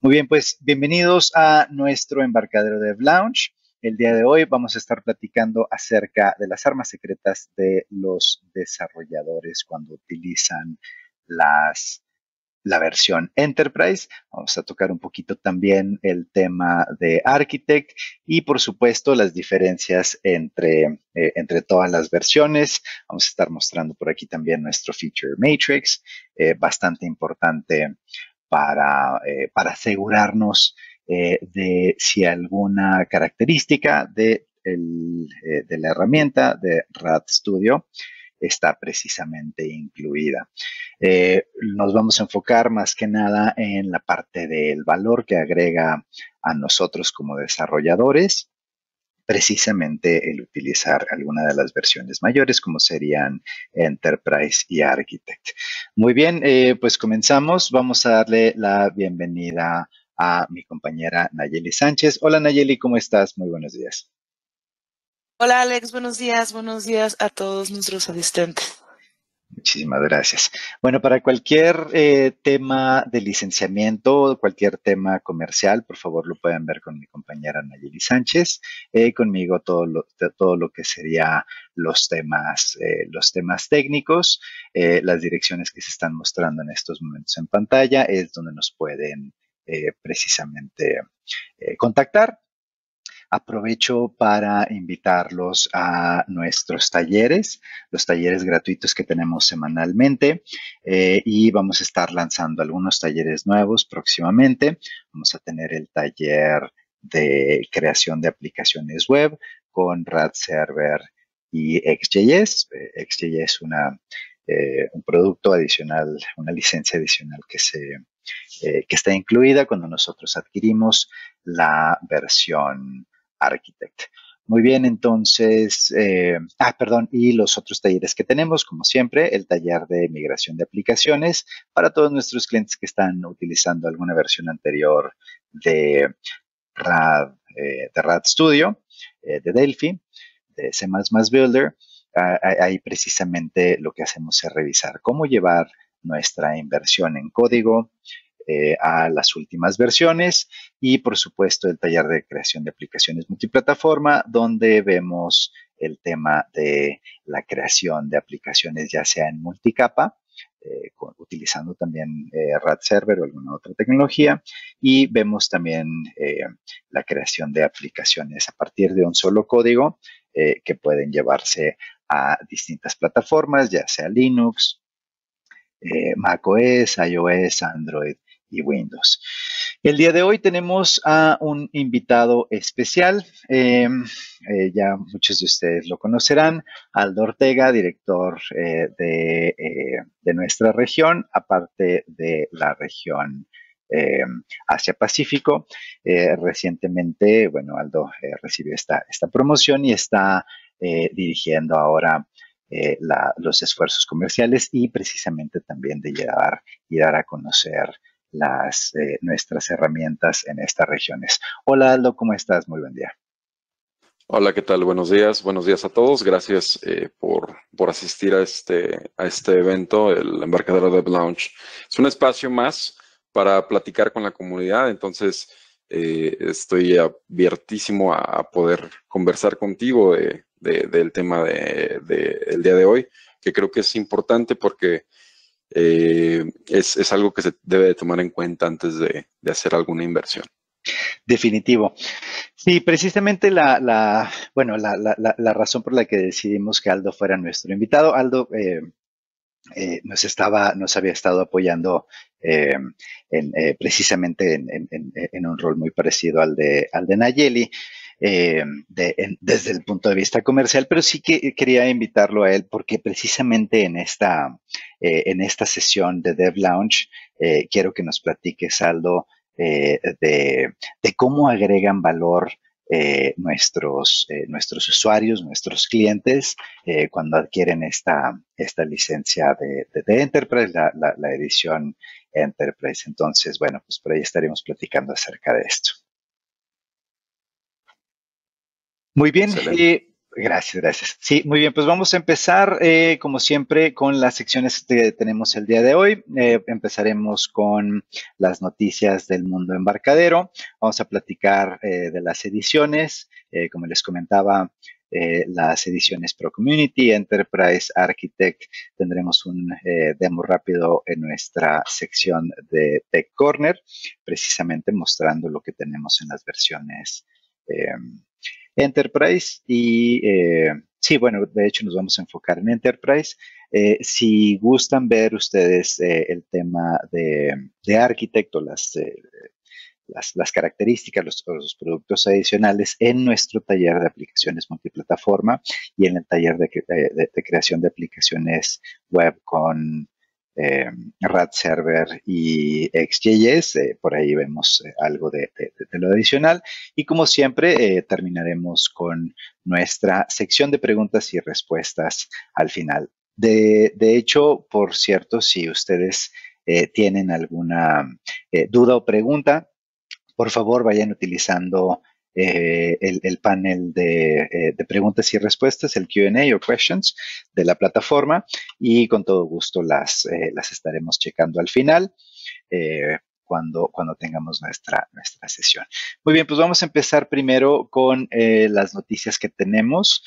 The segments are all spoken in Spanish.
Muy bien, pues bienvenidos a nuestro embarcadero de Lounge. El día de hoy vamos a estar platicando acerca de las armas secretas de los desarrolladores cuando utilizan las, la versión Enterprise. Vamos a tocar un poquito también el tema de Architect y, por supuesto, las diferencias entre todas las versiones. Vamos a estar mostrando por aquí también nuestro Feature Matrix, bastante importante para asegurarnos de si alguna característica de la herramienta de RAD Studio está precisamente incluida. Nos vamos a enfocar más que nada en la parte del valor que agrega a nosotros como desarrolladores, precisamente el utilizar alguna de las versiones mayores, como serían Enterprise y Architect. Muy bien, pues comenzamos. Vamos a darle la bienvenida a mi compañera Nayeli Sánchez. Hola Nayeli, ¿cómo estás? Muy buenos días. Hola Alex, buenos días a todos nuestros asistentes. Muchísimas gracias. Bueno, para cualquier tema de licenciamiento, cualquier tema comercial, por favor lo pueden ver con mi compañera Nayeli Sánchez. Conmigo todo lo que sería los temas técnicos, las direcciones que se están mostrando en estos momentos en pantalla es donde nos pueden precisamente contactar. Aprovecho para invitarlos a nuestros talleres, los talleres gratuitos que tenemos semanalmente, y vamos a estar lanzando algunos talleres nuevos próximamente. Vamos a tener el taller de creación de aplicaciones web con RAD Server y XJS. XJS es un producto adicional, una licencia adicional que está incluida cuando nosotros adquirimos la versión Architect. Muy bien, entonces, perdón, y los otros talleres que tenemos, como siempre, el taller de migración de aplicaciones para todos nuestros clientes que están utilizando alguna versión anterior de RAD Studio, de Delphi, de C++ Builder. Ahí precisamente lo que hacemos es revisar cómo llevar nuestra inversión en código a las últimas versiones y por supuesto el taller de creación de aplicaciones multiplataforma donde vemos el tema de la creación de aplicaciones ya sea en multicapa, utilizando también RAD Server o alguna otra tecnología y vemos también la creación de aplicaciones a partir de un solo código que pueden llevarse a distintas plataformas, ya sea Linux, macOS, iOS, Android y Windows. El día de hoy tenemos a un invitado especial. Ya muchos de ustedes lo conocerán, Aldo Ortega, director de nuestra región, aparte de la región Asia-Pacífico. Recientemente, bueno, Aldo recibió esta promoción y está dirigiendo ahora los esfuerzos comerciales y precisamente también de llevar y dar a conocer nuestras herramientas en estas regiones. Hola Aldo, ¿cómo estás? Muy buen día. Hola, ¿qué tal? Buenos días a todos. Gracias por asistir a este evento, el Embarcadero de Lounge. Es un espacio más para platicar con la comunidad, entonces estoy abiertísimo a poder conversar contigo del tema el día de hoy, que creo que es importante porque es algo que se debe de tomar en cuenta antes de hacer alguna inversión. Definitivo. Sí, precisamente bueno, la razón por la que decidimos que Aldo fuera nuestro invitado, Aldo nos había estado apoyando eh, precisamente en un rol muy parecido al de Nayeli, desde el punto de vista comercial, pero sí que quería invitarlo a él porque precisamente en esta sesión de Dev Lounge quiero que nos platiques, Aldo, de cómo agregan valor nuestros usuarios, nuestros clientes, cuando adquieren esta licencia de Enterprise, la edición Enterprise. Entonces, bueno, pues por ahí estaremos platicando acerca de esto. Muy bien, Excelente. Gracias, gracias. Sí, muy bien, pues vamos a empezar, como siempre, con las secciones que tenemos el día de hoy. Empezaremos con las noticias del mundo embarcadero. Vamos a platicar de las ediciones. Como les comentaba, las ediciones Pro Community, Enterprise, Architect. Tendremos un demo rápido en nuestra sección de Tech Corner, precisamente mostrando lo que tenemos en las versiones Enterprise y sí, bueno, de hecho nos vamos a enfocar en Enterprise. Si gustan ver ustedes el tema de Architect o las características, los productos adicionales en nuestro taller de aplicaciones multiplataforma y en el taller de creación de aplicaciones web con RAD Server y XJS. Por ahí vemos algo de lo adicional. Y como siempre, terminaremos con nuestra sección de preguntas y respuestas al final. De hecho, por cierto, si ustedes tienen alguna duda o pregunta, por favor vayan utilizando el panel de preguntas y respuestas, el Q&A o questions de la plataforma, y con todo gusto las estaremos checando al final cuando tengamos nuestra sesión. Muy bien, pues vamos a empezar primero con las noticias que tenemos.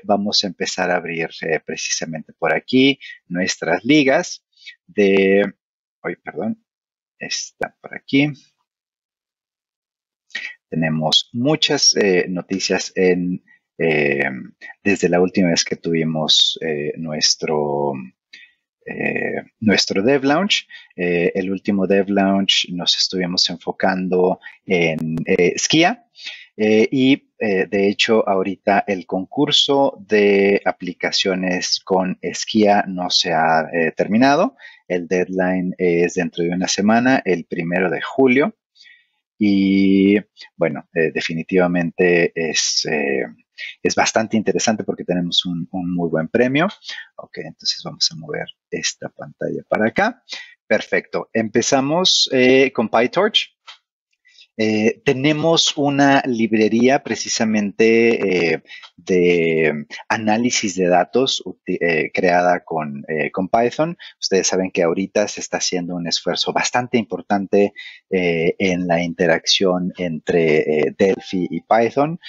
Vamos a empezar a abrir precisamente por aquí nuestras ligas perdón, está por aquí. Tenemos muchas noticias desde la última vez que tuvimos nuestro Dev Launch. El último Dev Launch nos estuvimos enfocando en Skia. De hecho, ahorita el concurso de aplicaciones con Skia no se ha terminado. El deadline es dentro de una semana, el 1 de julio. Y bueno, definitivamente es bastante interesante porque tenemos un muy buen premio. Ok, entonces vamos a mover esta pantalla para acá. Perfecto. Empezamos con PyTorch. Tenemos una librería precisamente de análisis de datos creada con Python. Ustedes saben que ahorita se está haciendo un esfuerzo bastante importante en la interacción entre Delphi y Python,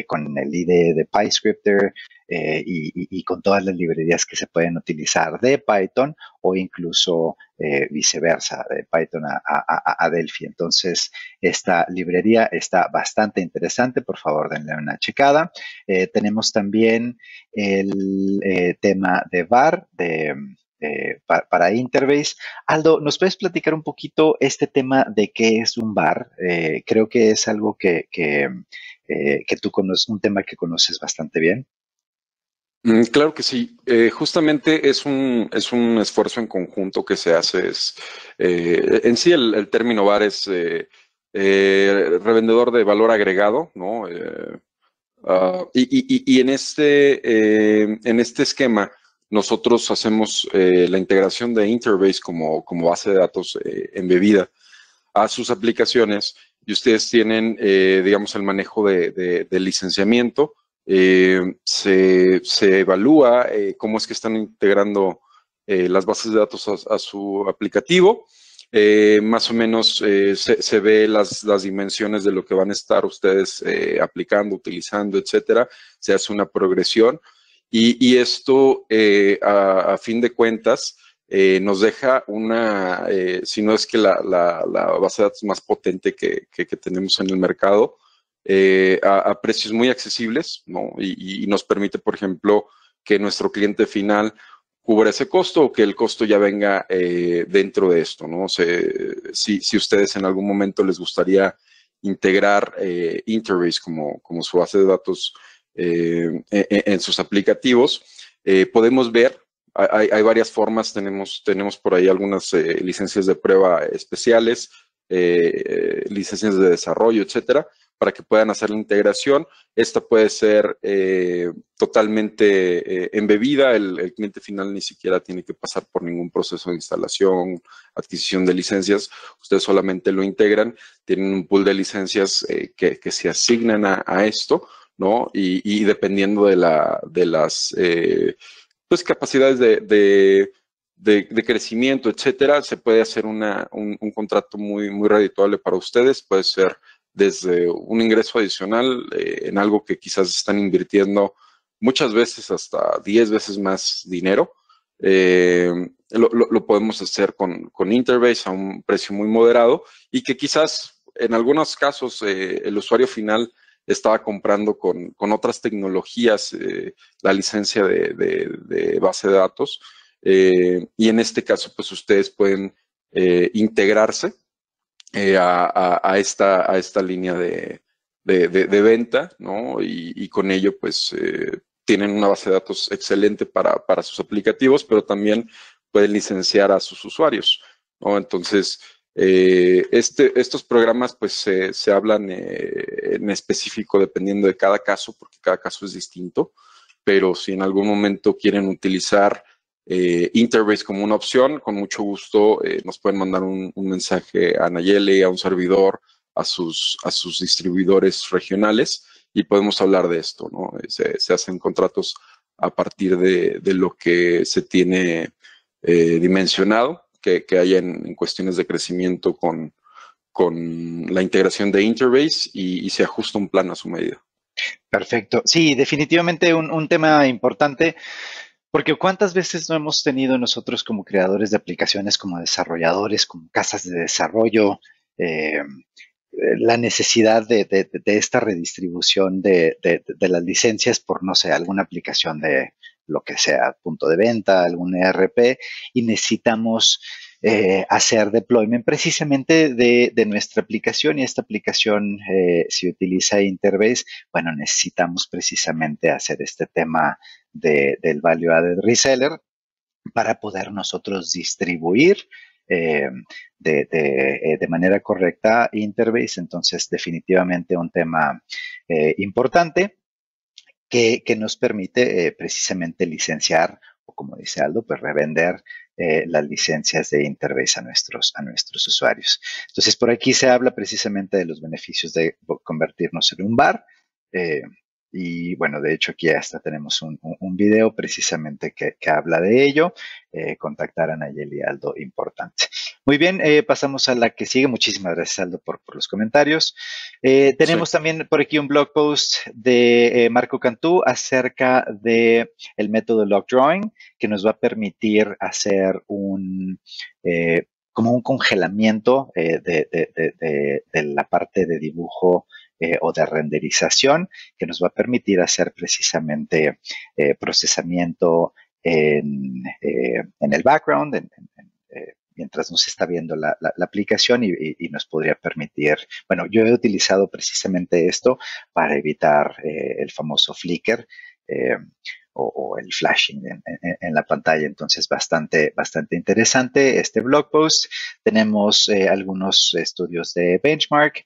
con el IDE de PyScripter y con todas las librerías que se pueden utilizar de Python o incluso viceversa, de Python a Delphi. Entonces, esta librería está bastante interesante. Por favor, denle una checada. Tenemos también el tema de VAR, para Interbase. Aldo, ¿nos puedes platicar un poquito este tema de qué es un VAR? Creo que es algo que tú conoces, un tema que conoces bastante bien. Claro que sí. Justamente es un esfuerzo en conjunto que se hace. En sí el término VAR es revendedor de valor agregado, ¿no? Y en este esquema nosotros hacemos la integración de Interbase como base de datos embebida a sus aplicaciones y ustedes tienen, digamos, el manejo de licenciamiento. Se evalúa cómo es que están integrando las bases de datos a su aplicativo. Más o menos se ve las dimensiones de lo que van a estar ustedes aplicando, utilizando, etcétera. Se hace una progresión y esto, a fin de cuentas, nos deja si no es que la base de datos más potente que tenemos en el mercado, a precios muy accesibles, ¿no? Y nos permite, por ejemplo, que nuestro cliente final cubra ese costo o que el costo ya venga dentro de esto, ¿no? Si ustedes en algún momento les gustaría integrar Interbase como su base de datos en sus aplicativos, podemos ver, hay varias formas, tenemos por ahí algunas licencias de prueba especiales, licencias de desarrollo, etcétera, para que puedan hacer la integración. Esta puede ser totalmente embebida, el cliente final ni siquiera tiene que pasar por ningún proceso de instalación, adquisición de licencias, ustedes solamente lo integran, tienen un pool de licencias que se asignan a esto, ¿no? Y dependiendo de las pues, capacidades de crecimiento, etcétera, se puede hacer un contrato muy redituable para ustedes. Puede ser desde un ingreso adicional en algo que quizás están invirtiendo muchas veces hasta 10 veces más dinero. Lo podemos hacer con Interbase a un precio muy moderado y que quizás en algunos casos el usuario final estaba comprando con otras tecnologías la licencia de base de datos y en este caso pues ustedes pueden integrarse a esta línea de venta, ¿no? Y con ello pues tienen una base de datos excelente para sus aplicativos, pero también pueden licenciar a sus usuarios, ¿no? Entonces, estos programas pues se hablan en específico dependiendo de cada caso, porque cada caso es distinto, pero si en algún momento quieren utilizar Interbase como una opción, con mucho gusto nos pueden mandar un mensaje a Nayeli, a un servidor, a sus distribuidores regionales y podemos hablar de esto, ¿no? Se hacen contratos a partir de lo que se tiene dimensionado que haya en cuestiones de crecimiento con la integración de Interbase y se ajusta un plan a su medida. Perfecto. Sí, definitivamente un tema importante, porque cuántas veces no hemos tenido nosotros como creadores de aplicaciones, como desarrolladores, como casas de desarrollo, la necesidad de esta redistribución de las licencias por, no sé, alguna aplicación de lo que sea, punto de venta, algún ERP, y necesitamos hacer deployment precisamente de nuestra aplicación, y esta aplicación, si utiliza Interbase, bueno, necesitamos precisamente hacer este tema del Value Added Reseller para poder nosotros distribuir de manera correcta Interbase. Entonces, definitivamente un tema importante que nos permite precisamente licenciar, o como dice Aldo, pues revender las licencias de Interbase a nuestros usuarios. Entonces, por aquí se habla precisamente de los beneficios de convertirnos en un bar. Y bueno, de hecho aquí hasta tenemos un video precisamente que habla de ello. Contactar a Nayeli Aldo, importante. Muy bien, pasamos a la que sigue. Muchísimas gracias, Aldo, por los comentarios. Tenemos también por aquí un blog post de Marco Cantú acerca de el método Log Drawing, que nos va a permitir hacer como un congelamiento de la parte de dibujo o de renderización, que nos va a permitir hacer precisamente procesamiento en el background, mientras nos está viendo la aplicación y nos podría permitir, bueno, yo he utilizado precisamente esto para evitar el famoso flicker o el flashing en la pantalla. Entonces, bastante interesante este blog post. Tenemos algunos estudios de benchmark,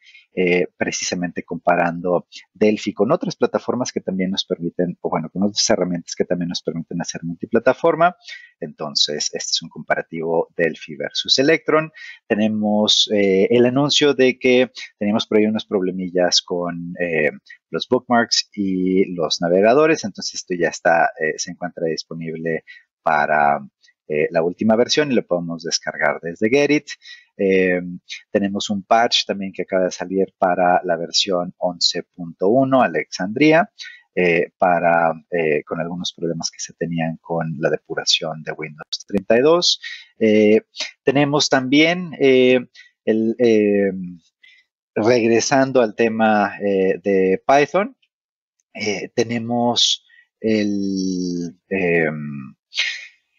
precisamente comparando Delphi con otras plataformas que también nos permiten, o bueno, con otras herramientas que también nos permiten hacer multiplataforma. Entonces, este es un comparativo Delphi versus Electron. Tenemos el anuncio de que teníamos por ahí unos problemillas con los bookmarks y los navegadores. Entonces, esto ya está, se encuentra disponible para la última versión y lo podemos descargar desde Getit. Tenemos un patch también que acaba de salir para la versión 11.1 Alexandria, con algunos problemas que se tenían con la depuración de Windows 32. Tenemos también regresando al tema de Python, tenemos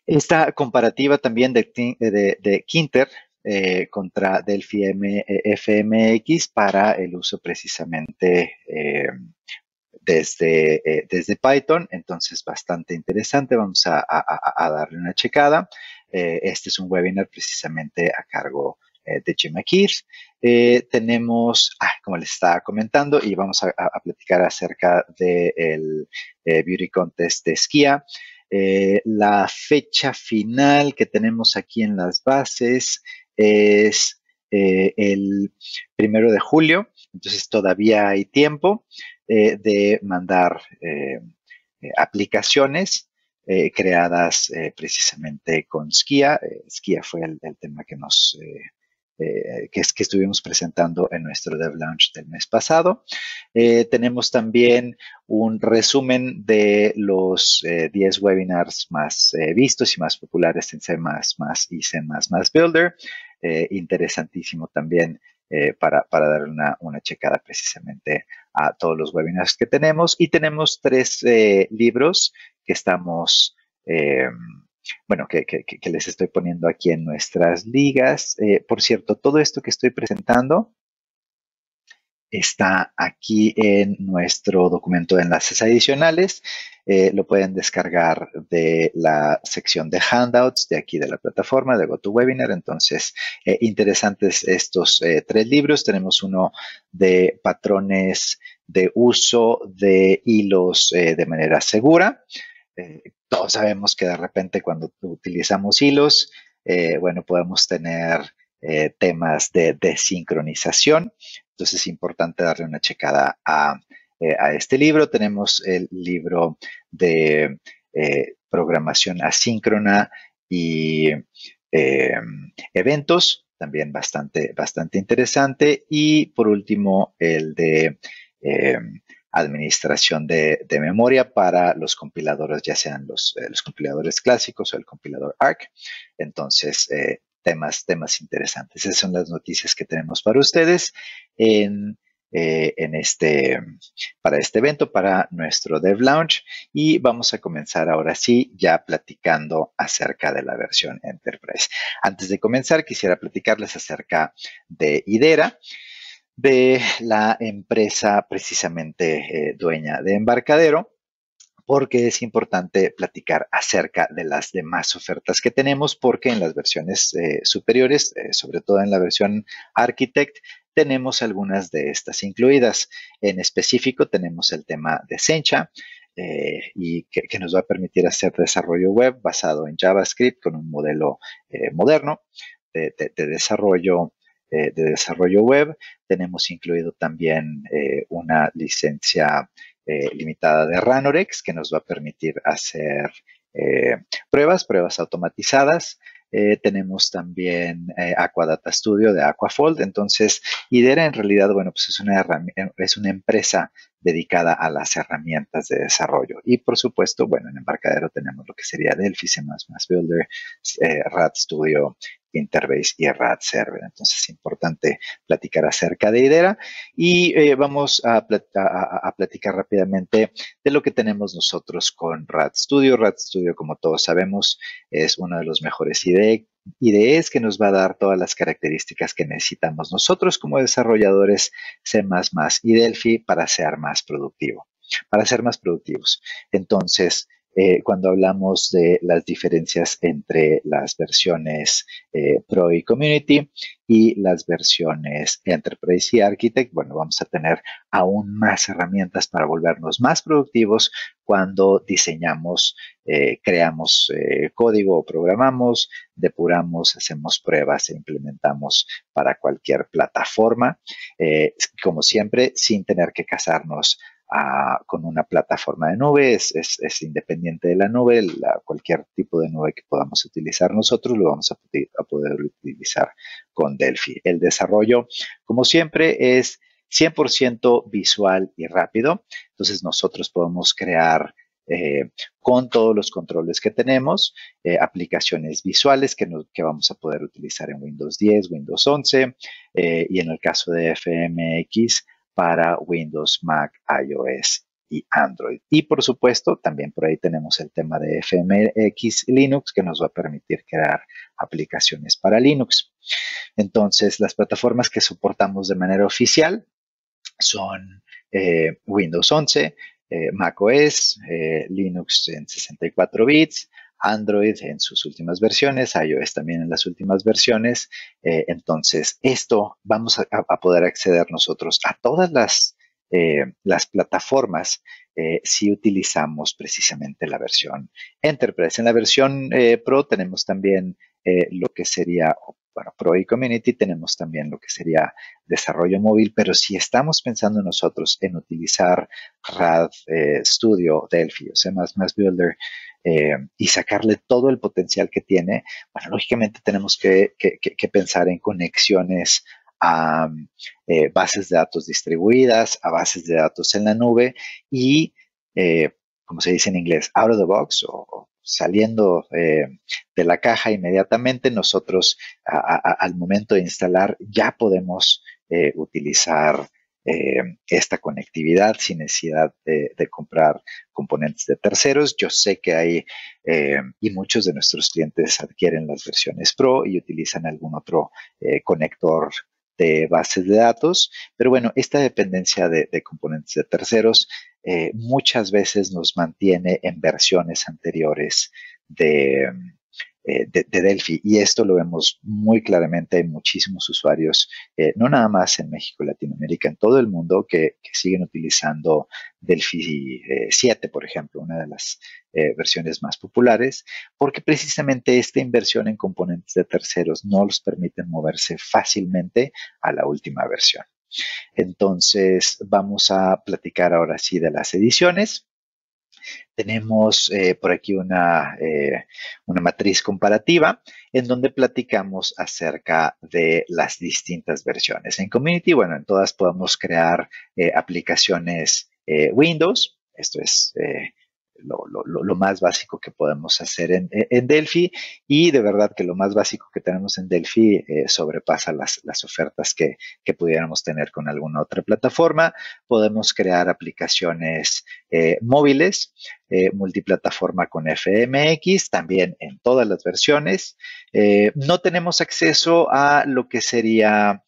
esta comparativa también de Kinter contra Delphi FMX para el uso precisamente desde Python. Entonces, bastante interesante. Vamos a darle una checada. Este es un webinar precisamente a cargo de Jim McKeith. Tenemos, como les estaba comentando, y vamos a platicar acerca del Beauty Contest de Skia. La fecha final que tenemos aquí en las bases es el 1 de julio, entonces todavía hay tiempo. de mandar aplicaciones creadas precisamente con Skia. Skia fue el tema que que estuvimos presentando en nuestro Dev Launch del mes pasado. Tenemos también un resumen de los 10 webinars más vistos y más populares en C++ y C++ Builder. Interesantísimo también para darle una checada precisamente a todos los webinars que tenemos. Y tenemos 3 libros que estamos bueno, que les estoy poniendo aquí en nuestras ligas. Por cierto, todo esto que estoy presentando está aquí en nuestro documento de enlaces adicionales. Lo pueden descargar de la sección de handouts de aquí de la plataforma de GoToWebinar. Entonces, interesantes estos 3 libros. Tenemos uno de patrones de uso de hilos de manera segura. Todos sabemos que de repente cuando utilizamos hilos, bueno, podemos tener temas de desincronización. Entonces es importante darle una checada a este libro. Tenemos el libro de programación asíncrona y eventos, también bastante interesante. Y por último, el de administración de memoria para los compiladores, ya sean los compiladores clásicos o el compilador ARC. Entonces, temas interesantes. Esas son las noticias que tenemos para ustedes para este evento, para nuestro Dev Launch. Y vamos a comenzar ahora sí, ya platicando acerca de la versión Enterprise. Antes de comenzar, quisiera platicarles acerca de Idera, de la empresa precisamente dueña de Embarcadero, porque es importante platicar acerca de las demás ofertas que tenemos, porque en las versiones superiores, sobre todo en la versión Architect, tenemos algunas de estas incluidas. En específico, tenemos el tema de Sencha, y que nos va a permitir hacer desarrollo web basado en JavaScript con un modelo moderno de desarrollo web. Tenemos incluido también una licencia limitada de Ranorex que nos va a permitir hacer pruebas automatizadas. Tenemos también Aquadata Studio de Aquafold. Entonces, Idera en realidad, bueno, pues es una empresa dedicada a las herramientas de desarrollo. Y por supuesto, bueno, en Embarcadero tenemos lo que sería Delphi, C++ Builder, RadStudio, Interbase y RAD Server. Entonces es importante platicar acerca de Idera y vamos a platicar rápidamente de lo que tenemos nosotros con RadStudio. RadStudio, como todos sabemos, es uno de los mejores IDEs que nos va a dar todas las características que necesitamos nosotros como desarrolladores C++ y Delphi para ser más productivos. Entonces, cuando hablamos de las diferencias entre las versiones Pro y Community y las versiones Enterprise y Architect, bueno, vamos a tener aún más herramientas para volvernos más productivos cuando diseñamos, creamos código o programamos, depuramos, hacemos pruebas e implementamos para cualquier plataforma, como siempre, sin tener que casarnos con una plataforma de nube. Es independiente de la nube. Cualquier tipo de nube que podamos utilizar nosotros lo vamos a poder utilizar con Delphi. El desarrollo, como siempre, es 100% visual y rápido. Entonces nosotros podemos crear con todos los controles que tenemos, aplicaciones visuales que vamos a poder utilizar en Windows 10, Windows 11 y en el caso de FMX para Windows, Mac, iOS y Android. Y por supuesto, también por ahí tenemos el tema de FMX Linux que nos va a permitir crear aplicaciones para Linux. Entonces, las plataformas que soportamos de manera oficial son Windows 11, macOS, Linux en 64 bits, Android en sus últimas versiones, iOS también en las últimas versiones. Entonces, esto vamos a poder acceder nosotros a todas las plataformas si utilizamos precisamente la versión Enterprise. En la versión Pro tenemos también lo que sería bueno, Pro y Community, tenemos también lo que sería desarrollo móvil, pero si estamos pensando nosotros en utilizar RAD Studio, Delphi o C++ Builder y sacarle todo el potencial que tiene, bueno, lógicamente tenemos que pensar en conexiones a bases de datos distribuidas, a bases de datos en la nube y, como se dice en inglés, out of the box o saliendo de la caja inmediatamente, nosotros al momento de instalar ya podemos utilizar esta conectividad sin necesidad de comprar componentes de terceros. Yo sé que hay, y muchos de nuestros clientes adquieren las versiones Pro y utilizan algún otro conector de bases de datos, pero bueno, esta dependencia de componentes de terceros muchas veces nos mantiene en versiones anteriores de Delphi, y esto lo vemos muy claramente. Hay muchísimos usuarios, no nada más en México y Latinoamérica, en todo el mundo, que siguen utilizando Delphi 7, por ejemplo, una de las versiones más populares, porque precisamente esta inversión en componentes de terceros no los permite moverse fácilmente a la última versión. Entonces, vamos a platicar ahora sí de las ediciones. Tenemos por aquí una matriz comparativa en donde platicamos acerca de las distintas versiones. En Community, bueno, en todas podemos crear aplicaciones Windows. Esto es lo más básico que podemos hacer en Delphi, y de verdad que lo más básico que tenemos en Delphi sobrepasa las ofertas que pudiéramos tener con alguna otra plataforma. Podemos crear aplicaciones móviles, multiplataforma con FMX, también en todas las versiones. No tenemos acceso a lo que sería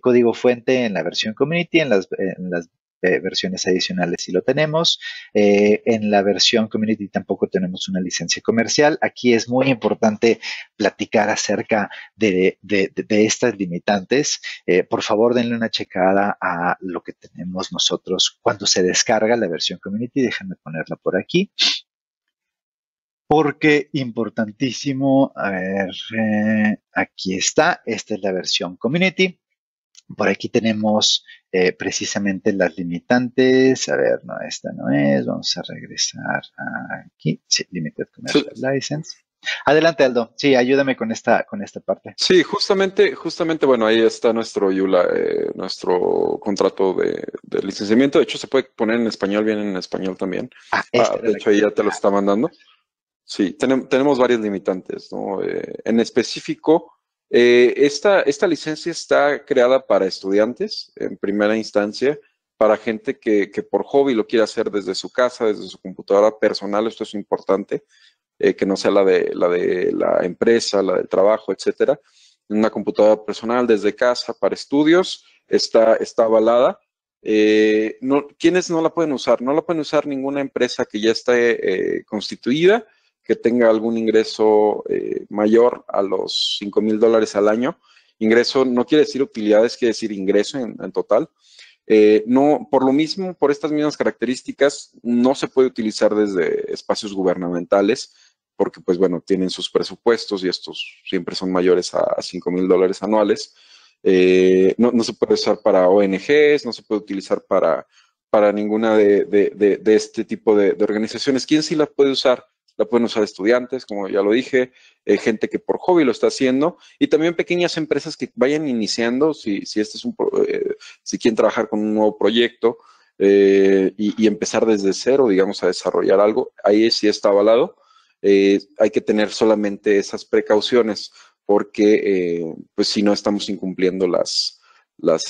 código fuente en la versión Community. En las versiones adicionales sí lo tenemos. En la versión Community tampoco tenemos una licencia comercial. Aquí es muy importante platicar acerca de estas limitantes. Por favor, denle una checada a lo que tenemos nosotros cuando se descarga la versión Community. Déjenme ponerla por aquí, porque importantísimo. A ver, aquí está. Esta es la versión Community. Por aquí tenemos precisamente las limitantes. A ver, no, esta no es. Vamos a regresar aquí. Sí, Limited Commercial License. Adelante, Aldo. Sí, ayúdame con esta parte. Sí, justamente, bueno, ahí está nuestro EULA, nuestro contrato de licenciamiento. De hecho, se puede poner en español, viene en español también. De hecho, ahí ya te lo está mandando. Sí, tenemos varios limitantes, ¿no? En específico, esta licencia está creada para estudiantes en primera instancia, para gente que por hobby lo quiere hacer desde su casa, desde su computadora personal. Esto es importante, que no sea la de la empresa, la del trabajo, etcétera. Una computadora personal desde casa para estudios está avalada. ¿Quiénes no la pueden usar? No la pueden usar ninguna empresa que ya esté constituida, que tenga algún ingreso mayor a los $5,000 al año. Ingreso no quiere decir utilidades, quiere decir ingreso en total. No, por lo mismo, por estas mismas características, no se puede utilizar desde espacios gubernamentales, porque pues bueno, tienen sus presupuestos y estos siempre son mayores a $5,000 anuales. No se puede usar para ONGs, no se puede utilizar para ninguna de este tipo de organizaciones. ¿Quién sí la puede usar? La pueden usar estudiantes, como ya lo dije, gente que por hobby lo está haciendo, y también pequeñas empresas que vayan iniciando, si quieren trabajar con un nuevo proyecto y empezar desde cero, digamos, a desarrollar algo. Ahí sí está avalado. Hay que tener solamente esas precauciones, porque pues si no estamos incumpliendo las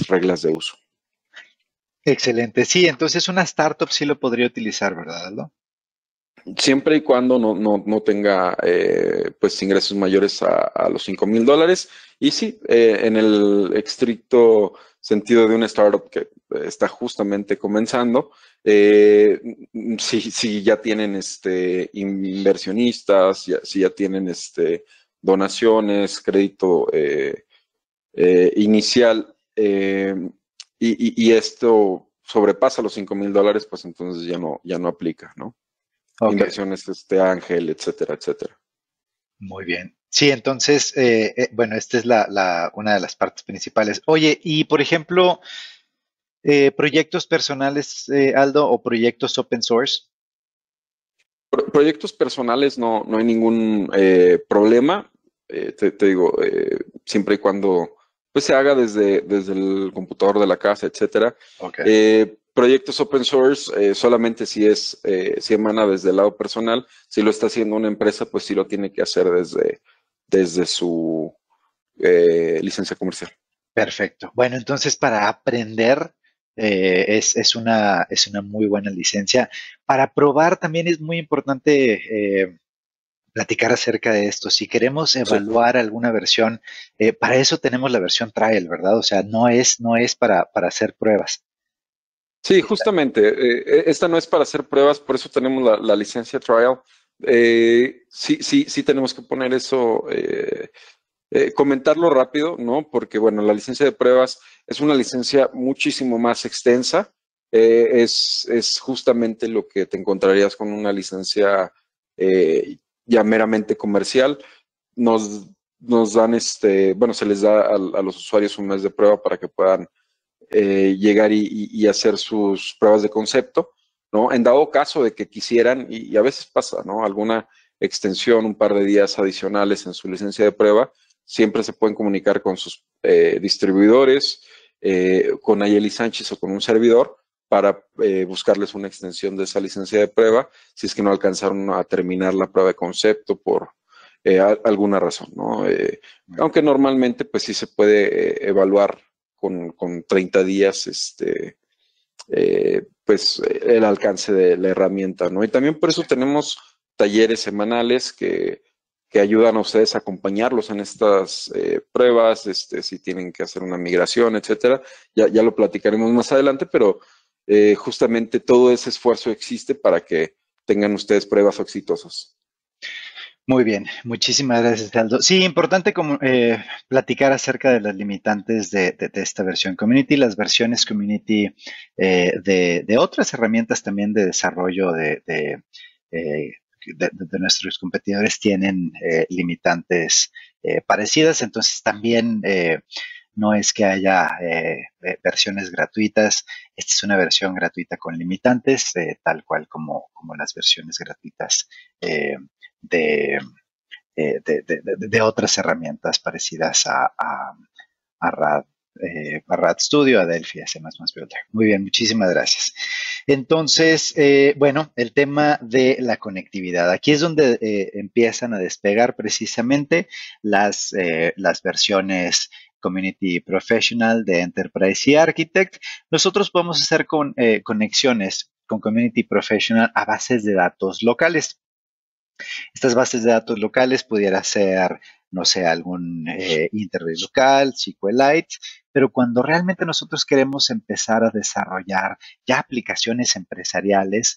reglas de uso. Excelente. Sí, entonces una startup sí lo podría utilizar, ¿verdad, Aldo? Siempre y cuando no tenga pues ingresos mayores a los $5,000. Y sí, en el estricto sentido de una startup que está justamente comenzando, si ya tienen inversionistas, si ya tienen donaciones, crédito inicial, y esto sobrepasa los $5,000, pues entonces ya no aplica, ¿no? Okay. Inversiones Ángel, etcétera, etcétera. Muy bien. Sí, entonces, bueno, esta es una de las partes principales. Oye, y por ejemplo, proyectos personales, Aldo, o proyectos open source. Proyectos personales no hay ningún problema. Te digo, siempre y cuando pues se haga desde el computador de la casa, etcétera. Ok, Proyectos open source solamente si emana desde el lado personal. Si lo está haciendo una empresa, pues sí lo tiene que hacer desde su licencia comercial. perfecto. Bueno, entonces para aprender es una muy buena licencia. Para probar también es muy importante platicar acerca de esto. Si queremos Sí. evaluar alguna versión, para eso tenemos la versión trial, ¿verdad? O sea, no es para hacer pruebas. Sí, justamente. Esta no es para hacer pruebas, por eso tenemos la licencia trial. Sí tenemos que poner eso, comentarlo rápido, ¿no? Porque, bueno, la licencia de pruebas es una licencia muchísimo más extensa. Es justamente lo que te encontrarías con una licencia ya meramente comercial. Nos, nos dan bueno, se les da a los usuarios un mes de prueba para que puedan llegar y hacer sus pruebas de concepto, ¿no? En dado caso de que quisieran, y a veces pasa, ¿no? Alguna extensión, un par de días adicionales en su licencia de prueba, siempre se pueden comunicar con sus distribuidores, con Ayeli Sánchez o con un servidor para buscarles una extensión de esa licencia de prueba si es que no alcanzaron a terminar la prueba de concepto por alguna razón, ¿no? Aunque normalmente pues sí se puede evaluar con 30 días pues el alcance de la herramienta, ¿no? Y también por eso Sí. tenemos talleres semanales que ayudan a ustedes a acompañarlos en estas pruebas, si tienen que hacer una migración, etcétera. Ya lo platicaremos más adelante, pero justamente todo ese esfuerzo existe para que tengan ustedes pruebas exitosas. Muy bien, muchísimas gracias, Aldo. Sí, importante platicar acerca de las limitantes de esta versión Community, las versiones Community de otras herramientas también de desarrollo de nuestros competidores tienen limitantes parecidas, entonces también no es que haya versiones gratuitas, esta es una versión gratuita con limitantes, tal cual como las versiones gratuitas de, de otras herramientas parecidas a RAD, a RAD Studio, a Delphi, a C++ Builder. Muy bien, muchísimas gracias. Entonces, bueno, el tema de la conectividad. Aquí es donde empiezan a despegar precisamente las versiones Community Professional de Enterprise y Architect. Nosotros podemos hacer conexiones con Community Professional a bases de datos locales. Estas bases de datos locales pudiera ser, no sé, algún Internet local, SQLite, pero cuando realmente nosotros queremos empezar a desarrollar ya aplicaciones empresariales,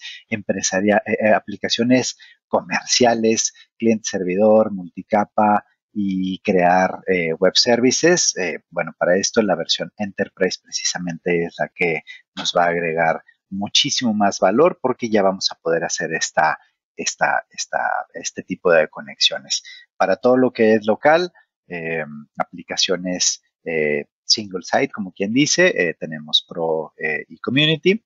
aplicaciones comerciales, cliente-servidor, multicapa y crear web services, bueno, para esto la versión Enterprise precisamente es la que nos va a agregar muchísimo más valor porque ya vamos a poder hacer este tipo de conexiones. Para todo lo que es local, aplicaciones single site, como quien dice, tenemos Pro y Community,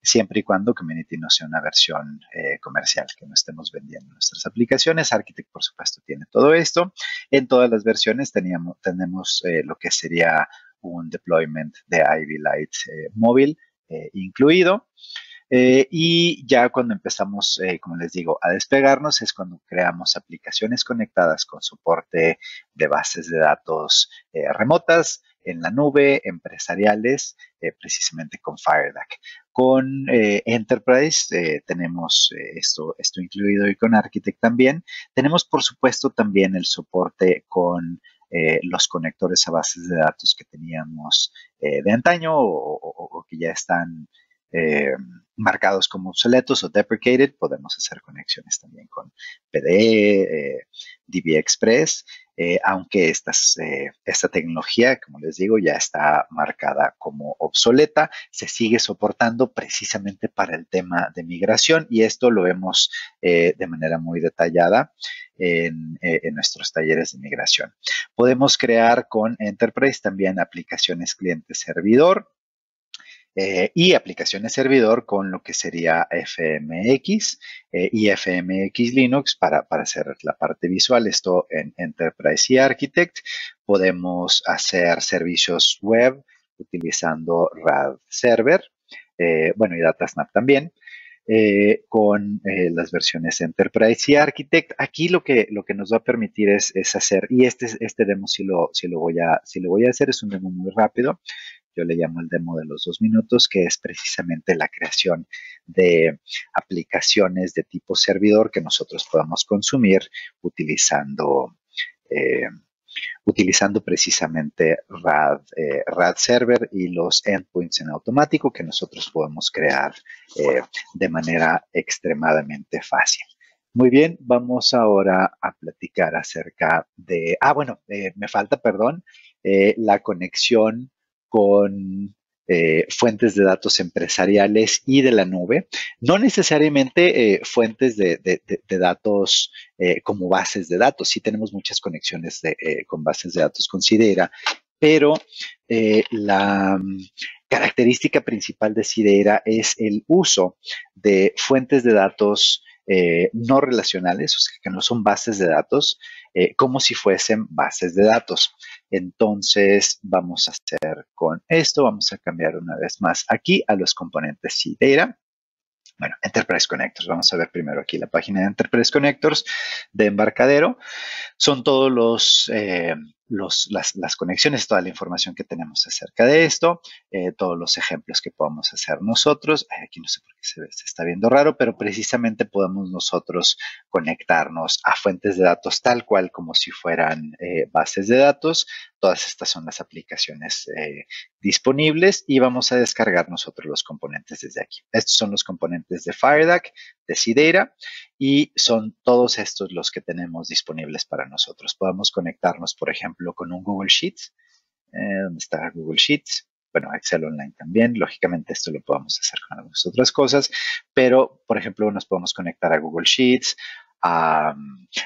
siempre y cuando Community no sea una versión comercial, que no estemos vendiendo nuestras aplicaciones. Architect, por supuesto, tiene todo esto. En todas las versiones tenemos lo que sería un deployment de Ivy Light móvil incluido. Y ya cuando empezamos, como les digo, a despegarnos es cuando creamos aplicaciones conectadas con soporte de bases de datos remotas, en la nube, empresariales, precisamente con FireDAC. Con Enterprise tenemos esto incluido y con Architect también. Tenemos, por supuesto, también el soporte con los conectores a bases de datos que teníamos de antaño o que ya están marcados como obsoletos o deprecated, podemos hacer conexiones también con PDE, DB Express, aunque esta tecnología, como les digo, ya está marcada como obsoleta, se sigue soportando precisamente para el tema de migración y esto lo vemos de manera muy detallada en nuestros talleres de migración. Podemos crear con Enterprise también aplicaciones cliente-servidor, y aplicaciones servidor con lo que sería FMX y FMX Linux para hacer la parte visual. Esto en Enterprise y Architect. Podemos hacer servicios web utilizando RAD Server, bueno, y DataSnap también. Con las versiones Enterprise y Architect. Aquí lo que nos va a permitir es hacer, y este demo sí lo voy a hacer, es un demo muy rápido. Yo le llamo el demo de los 2 minutos, que es precisamente la creación de aplicaciones de tipo servidor que nosotros podamos consumir utilizando precisamente RAD Server y los endpoints en automático que nosotros podemos crear de manera extremadamente fácil. Muy bien, vamos ahora a platicar acerca de, me falta, perdón, la conexión con fuentes de datos empresariales y de la nube. No necesariamente fuentes de datos como bases de datos. Sí tenemos muchas conexiones con bases de datos con Sidera, pero la característica principal de Sidera es el uso de fuentes de datos no relacionales, o sea, que no son bases de datos, como si fuesen bases de datos. Entonces, vamos a hacer con esto, vamos a cambiar una vez más aquí a los componentes Sidera. Bueno, Enterprise Connectors. Vamos a ver primero aquí la página de Enterprise Connectors de Embarcadero. Son todos las conexiones, toda la información que tenemos acerca de esto, todos los ejemplos que podemos hacer nosotros. Aquí no sé por qué se está viendo raro, pero precisamente podemos nosotros conectarnos a fuentes de datos tal cual como si fueran bases de datos. Todas estas son las aplicaciones disponibles y vamos a descargar nosotros los componentes desde aquí. Estos son los componentes de FireDAC, de Sidera, y son todos estos los que tenemos disponibles para nosotros. Podemos conectarnos, por ejemplo, con un Google Sheets. ¿Dónde está Google Sheets? Bueno, Excel Online también. Lógicamente esto lo podemos hacer con algunas otras cosas, pero, por ejemplo, nos podemos conectar a Google Sheets, a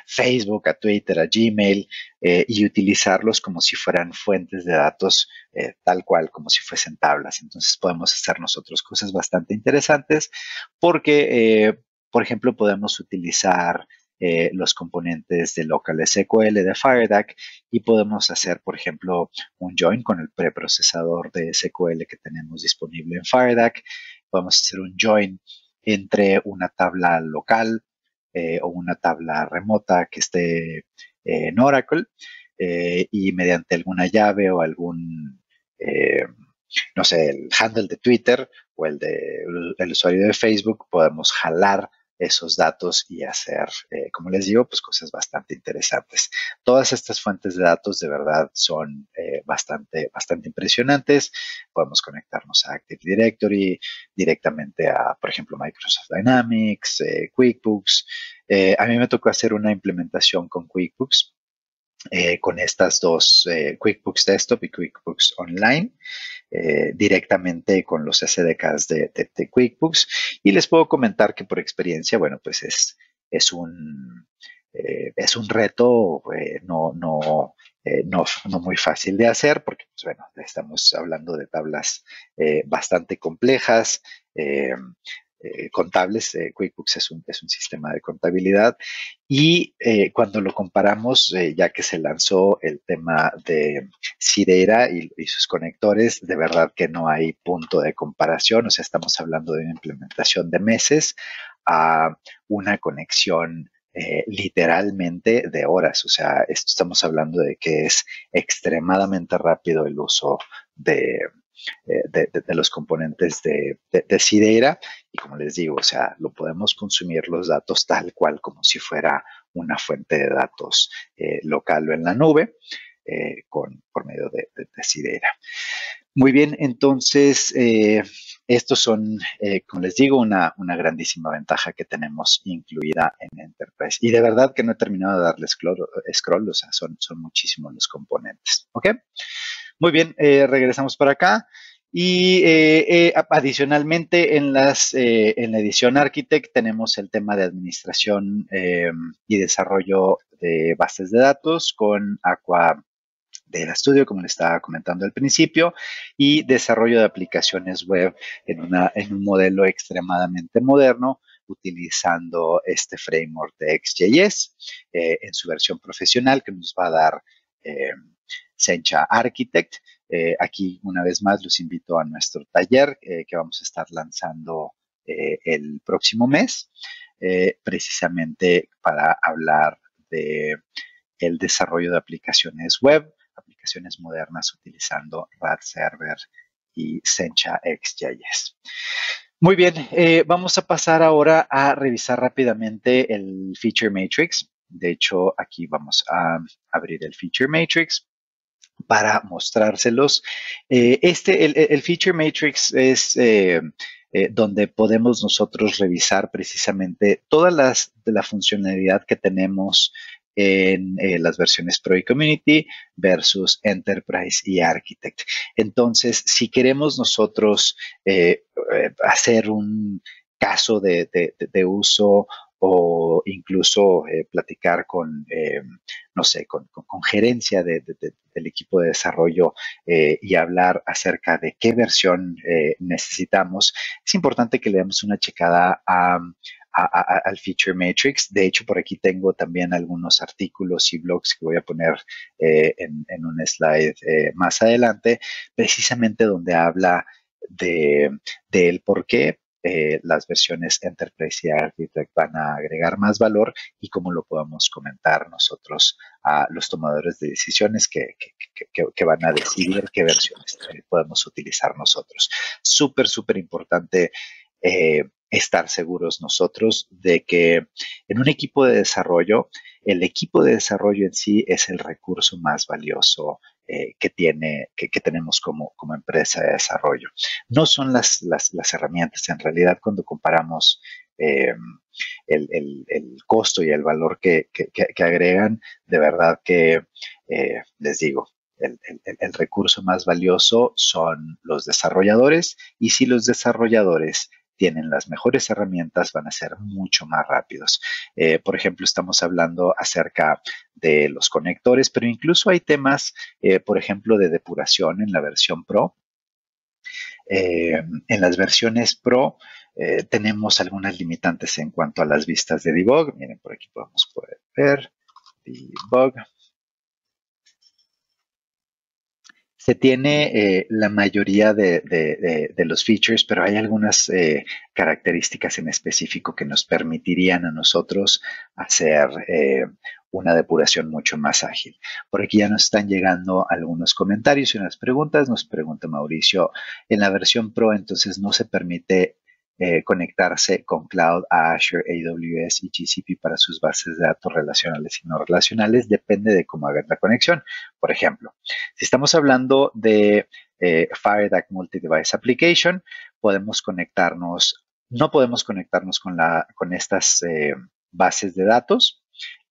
Facebook, a Twitter, a Gmail y utilizarlos como si fueran fuentes de datos tal cual, como si fuesen tablas. Entonces podemos hacer nosotros cosas bastante interesantes porque, por ejemplo, podemos utilizar los componentes de Local SQL de FireDAC y podemos hacer, por ejemplo, un join con el preprocesador de SQL que tenemos disponible en FireDAC. Podemos hacer un join entre una tabla local o una tabla remota que esté en Oracle y mediante alguna llave o algún, no sé, el handle de Twitter o el usuario de Facebook, podemos jalar esos datos y hacer, como les digo, pues cosas bastante interesantes. Todas estas fuentes de datos de verdad son bastante impresionantes. Podemos conectarnos a Active Directory, directamente a, por ejemplo, Microsoft Dynamics, QuickBooks. A mí me tocó hacer una implementación con QuickBooks, con estas dos, QuickBooks Desktop y QuickBooks Online, directamente con los SDKs de QuickBooks. Y les puedo comentar que por experiencia, bueno, pues es un reto no muy fácil de hacer porque, pues bueno, estamos hablando de tablas bastante complejas, contables. QuickBooks es un sistema de contabilidad y cuando lo comparamos, ya que se lanzó el tema de Sidera y sus conectores, de verdad que no hay punto de comparación. O sea, estamos hablando de una implementación de meses a una conexión literalmente de horas. O sea, estamos hablando de que es extremadamente rápido el uso de los componentes de Sidera. Y como les digo, o sea, lo podemos consumir los datos tal cual como si fuera una fuente de datos local o en la nube por medio de Sidera. Muy bien, entonces estos son, como les digo, una grandísima ventaja que tenemos incluida en Enterprise. Y de verdad que no he terminado de darle scroll, o sea, son muchísimos los componentes. ¿Ok? Muy bien, regresamos para acá. Y adicionalmente en la edición Architect tenemos el tema de administración y desarrollo de bases de datos con Aqua Data Studio, como les estaba comentando al principio, y desarrollo de aplicaciones web en un modelo extremadamente moderno, utilizando este framework de XJS en su versión profesional que nos va a dar Sencha Architect. Aquí, una vez más, los invito a nuestro taller que vamos a estar lanzando el próximo mes, precisamente para hablar de el desarrollo de aplicaciones web, aplicaciones modernas utilizando RAD Server y Sencha XJS. Muy bien, vamos a pasar ahora a revisar rápidamente el Feature Matrix. De hecho, aquí vamos a abrir el Feature Matrix para mostrárselos. El Feature Matrix es donde podemos nosotros revisar precisamente toda la funcionalidad que tenemos en las versiones Pro y Community versus Enterprise y Architect. Entonces, si queremos nosotros hacer un caso de uso o incluso platicar con, no sé, con gerencia del equipo de desarrollo y hablar acerca de qué versión necesitamos, es importante que le demos una checada al Feature Matrix. De hecho, por aquí tengo también algunos artículos y blogs que voy a poner en un slide más adelante, precisamente donde habla del por qué las versiones Enterprise y Architect van a agregar más valor y cómo lo podemos comentar nosotros a los tomadores de decisiones que van a decidir qué versiones podemos utilizar nosotros. Súper, súper importante estar seguros nosotros de que en un equipo de desarrollo, el equipo de desarrollo en sí es el recurso más valioso que tenemos como empresa de desarrollo. No son las herramientas. En realidad, cuando comparamos el costo y el valor que agregan, de verdad que les digo, el recurso más valioso son los desarrolladores, y si los desarrolladores tienen las mejores herramientas, van a ser mucho más rápidos. Por ejemplo, estamos hablando acerca de los conectores, pero incluso hay temas, por ejemplo, de depuración en la versión Pro. En las versiones Pro tenemos algunas limitantes en cuanto a las vistas de debug. Miren, por aquí podemos poder ver debug. Se tiene la mayoría de los features, pero hay algunas características en específico que nos permitirían a nosotros hacer una depuración mucho más ágil. Por aquí ya nos están llegando algunos comentarios y unas preguntas. Nos pregunta Mauricio, en la versión Pro entonces no se permite conectarse con Cloud, Azure, AWS y GCP para sus bases de datos relacionales y no relacionales. Depende de cómo hagan la conexión. Por ejemplo, si estamos hablando de FireDAC Multi-Device Application, podemos conectarnos, no podemos conectarnos con estas bases de datos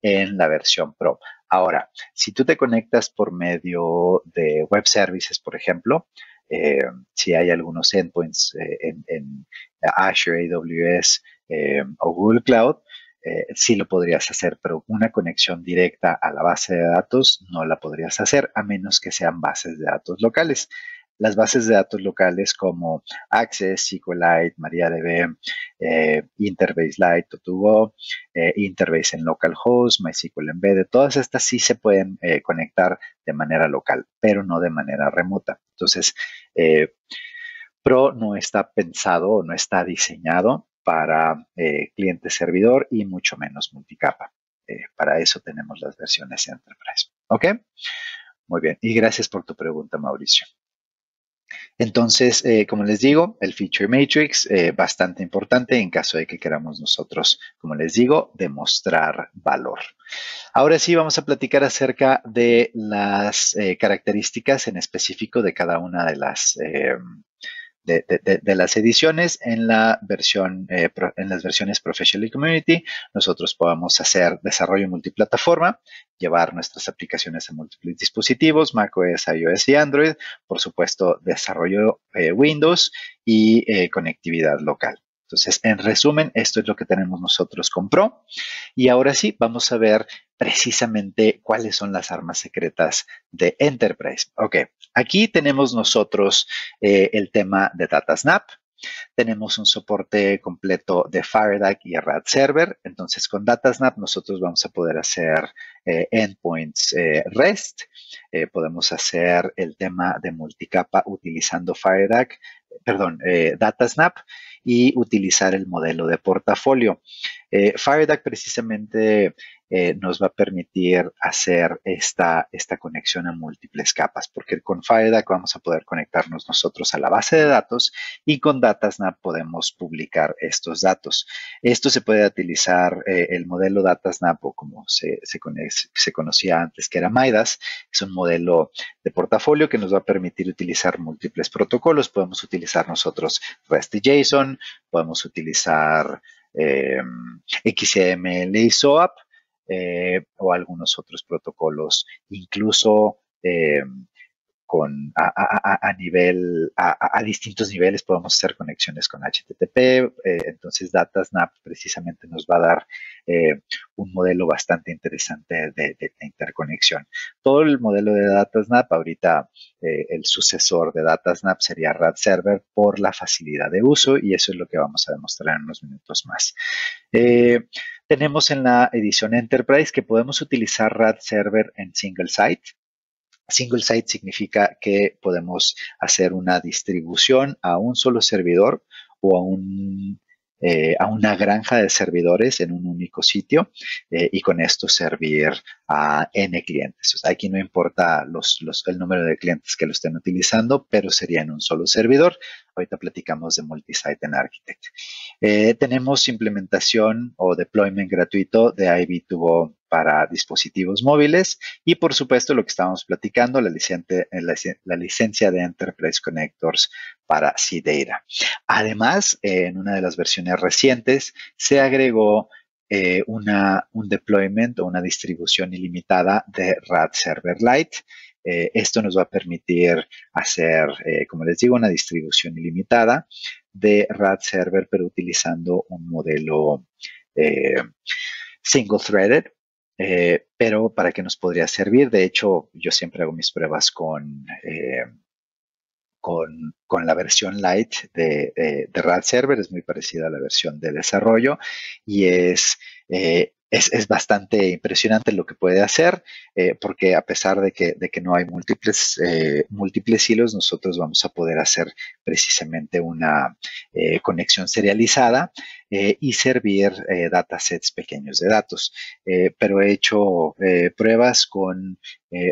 en la versión Pro. Ahora, si tú te conectas por medio de web services, por ejemplo, si hay algunos endpoints en Azure, AWS o Google Cloud, sí lo podrías hacer, pero una conexión directa a la base de datos no la podrías hacer a menos que sean bases de datos locales. Las bases de datos locales como Access, SQLite, MariaDB, Interbase Lite, Totugo, Interbase en localhost, MySQL Embedded, todas estas sí se pueden conectar de manera local, pero no de manera remota. Entonces, Pro no está pensado o no está diseñado para cliente-servidor y mucho menos multicapa. Para eso tenemos las versiones Enterprise. ¿Ok? Muy bien. Y gracias por tu pregunta, Mauricio. Entonces, como les digo, el Feature Matrix, bastante importante en caso de que queramos nosotros, como les digo, demostrar valor. Ahora sí, vamos a platicar acerca de las características en específico de cada una de de las ediciones en la versión, en las versiones Professional y Community, nosotros podemos hacer desarrollo multiplataforma, llevar nuestras aplicaciones a múltiples dispositivos, macOS, iOS y Android, por supuesto, desarrollo Windows y conectividad local. Entonces, en resumen, esto es lo que tenemos nosotros con Pro. Y ahora sí, vamos a ver precisamente cuáles son las armas secretas de Enterprise. Ok, aquí tenemos nosotros el tema de DataSnap. Tenemos un soporte completo de FireDAC y RAD Server. Entonces, con DataSnap nosotros vamos a poder hacer endpoints REST. Podemos hacer el tema de multicapa utilizando DataSnap y utilizar el modelo de portafolio. FireDAC precisamente nos va a permitir hacer esta conexión a múltiples capas, porque con FireDAC vamos a poder conectarnos nosotros a la base de datos y con DataSnap podemos publicar estos datos. Esto se puede utilizar el modelo DataSnap o como se conocía antes, que era Midas. Es un modelo de portafolio que nos va a permitir utilizar múltiples protocolos. Podemos utilizar nosotros REST y JSON, podemos utilizar XML y SOAP o algunos otros protocolos, incluso a distintos niveles podemos hacer conexiones con HTTP. Entonces, DataSnap precisamente nos va a dar un modelo bastante interesante de interconexión. Todo el modelo de DataSnap, ahorita el sucesor de DataSnap sería RAD Server por la facilidad de uso y eso es lo que vamos a demostrar en unos minutos más. Tenemos en la edición Enterprise que podemos utilizar RAD Server en single site. Single site significa que podemos hacer una distribución a un solo servidor o a una granja de servidores en un único sitio y con esto servir a N clientes. O sea, aquí no importa el número de clientes que lo estén utilizando, pero sería en un solo servidor. Ahorita platicamos de multisite en Architect. Tenemos implementación o deployment gratuito de IB2Go para dispositivos móviles y por supuesto lo que estábamos platicando, la licencia de Enterprise Connectors para CData. Además, en una de las versiones recientes se agregó un deployment o una distribución ilimitada de RAD Server Lite. Esto nos va a permitir hacer, como les digo, una distribución ilimitada de RAD Server, pero utilizando un modelo single-threaded. Pero ¿para qué nos podría servir? De hecho, yo siempre hago mis pruebas con la versión Lite de RAD Server. Es muy parecida a la versión de desarrollo y es bastante impresionante lo que puede hacer, porque a pesar de que no hay múltiples hilos, nosotros vamos a poder hacer precisamente una conexión serializada y servir datasets pequeños de datos. Pero he hecho pruebas con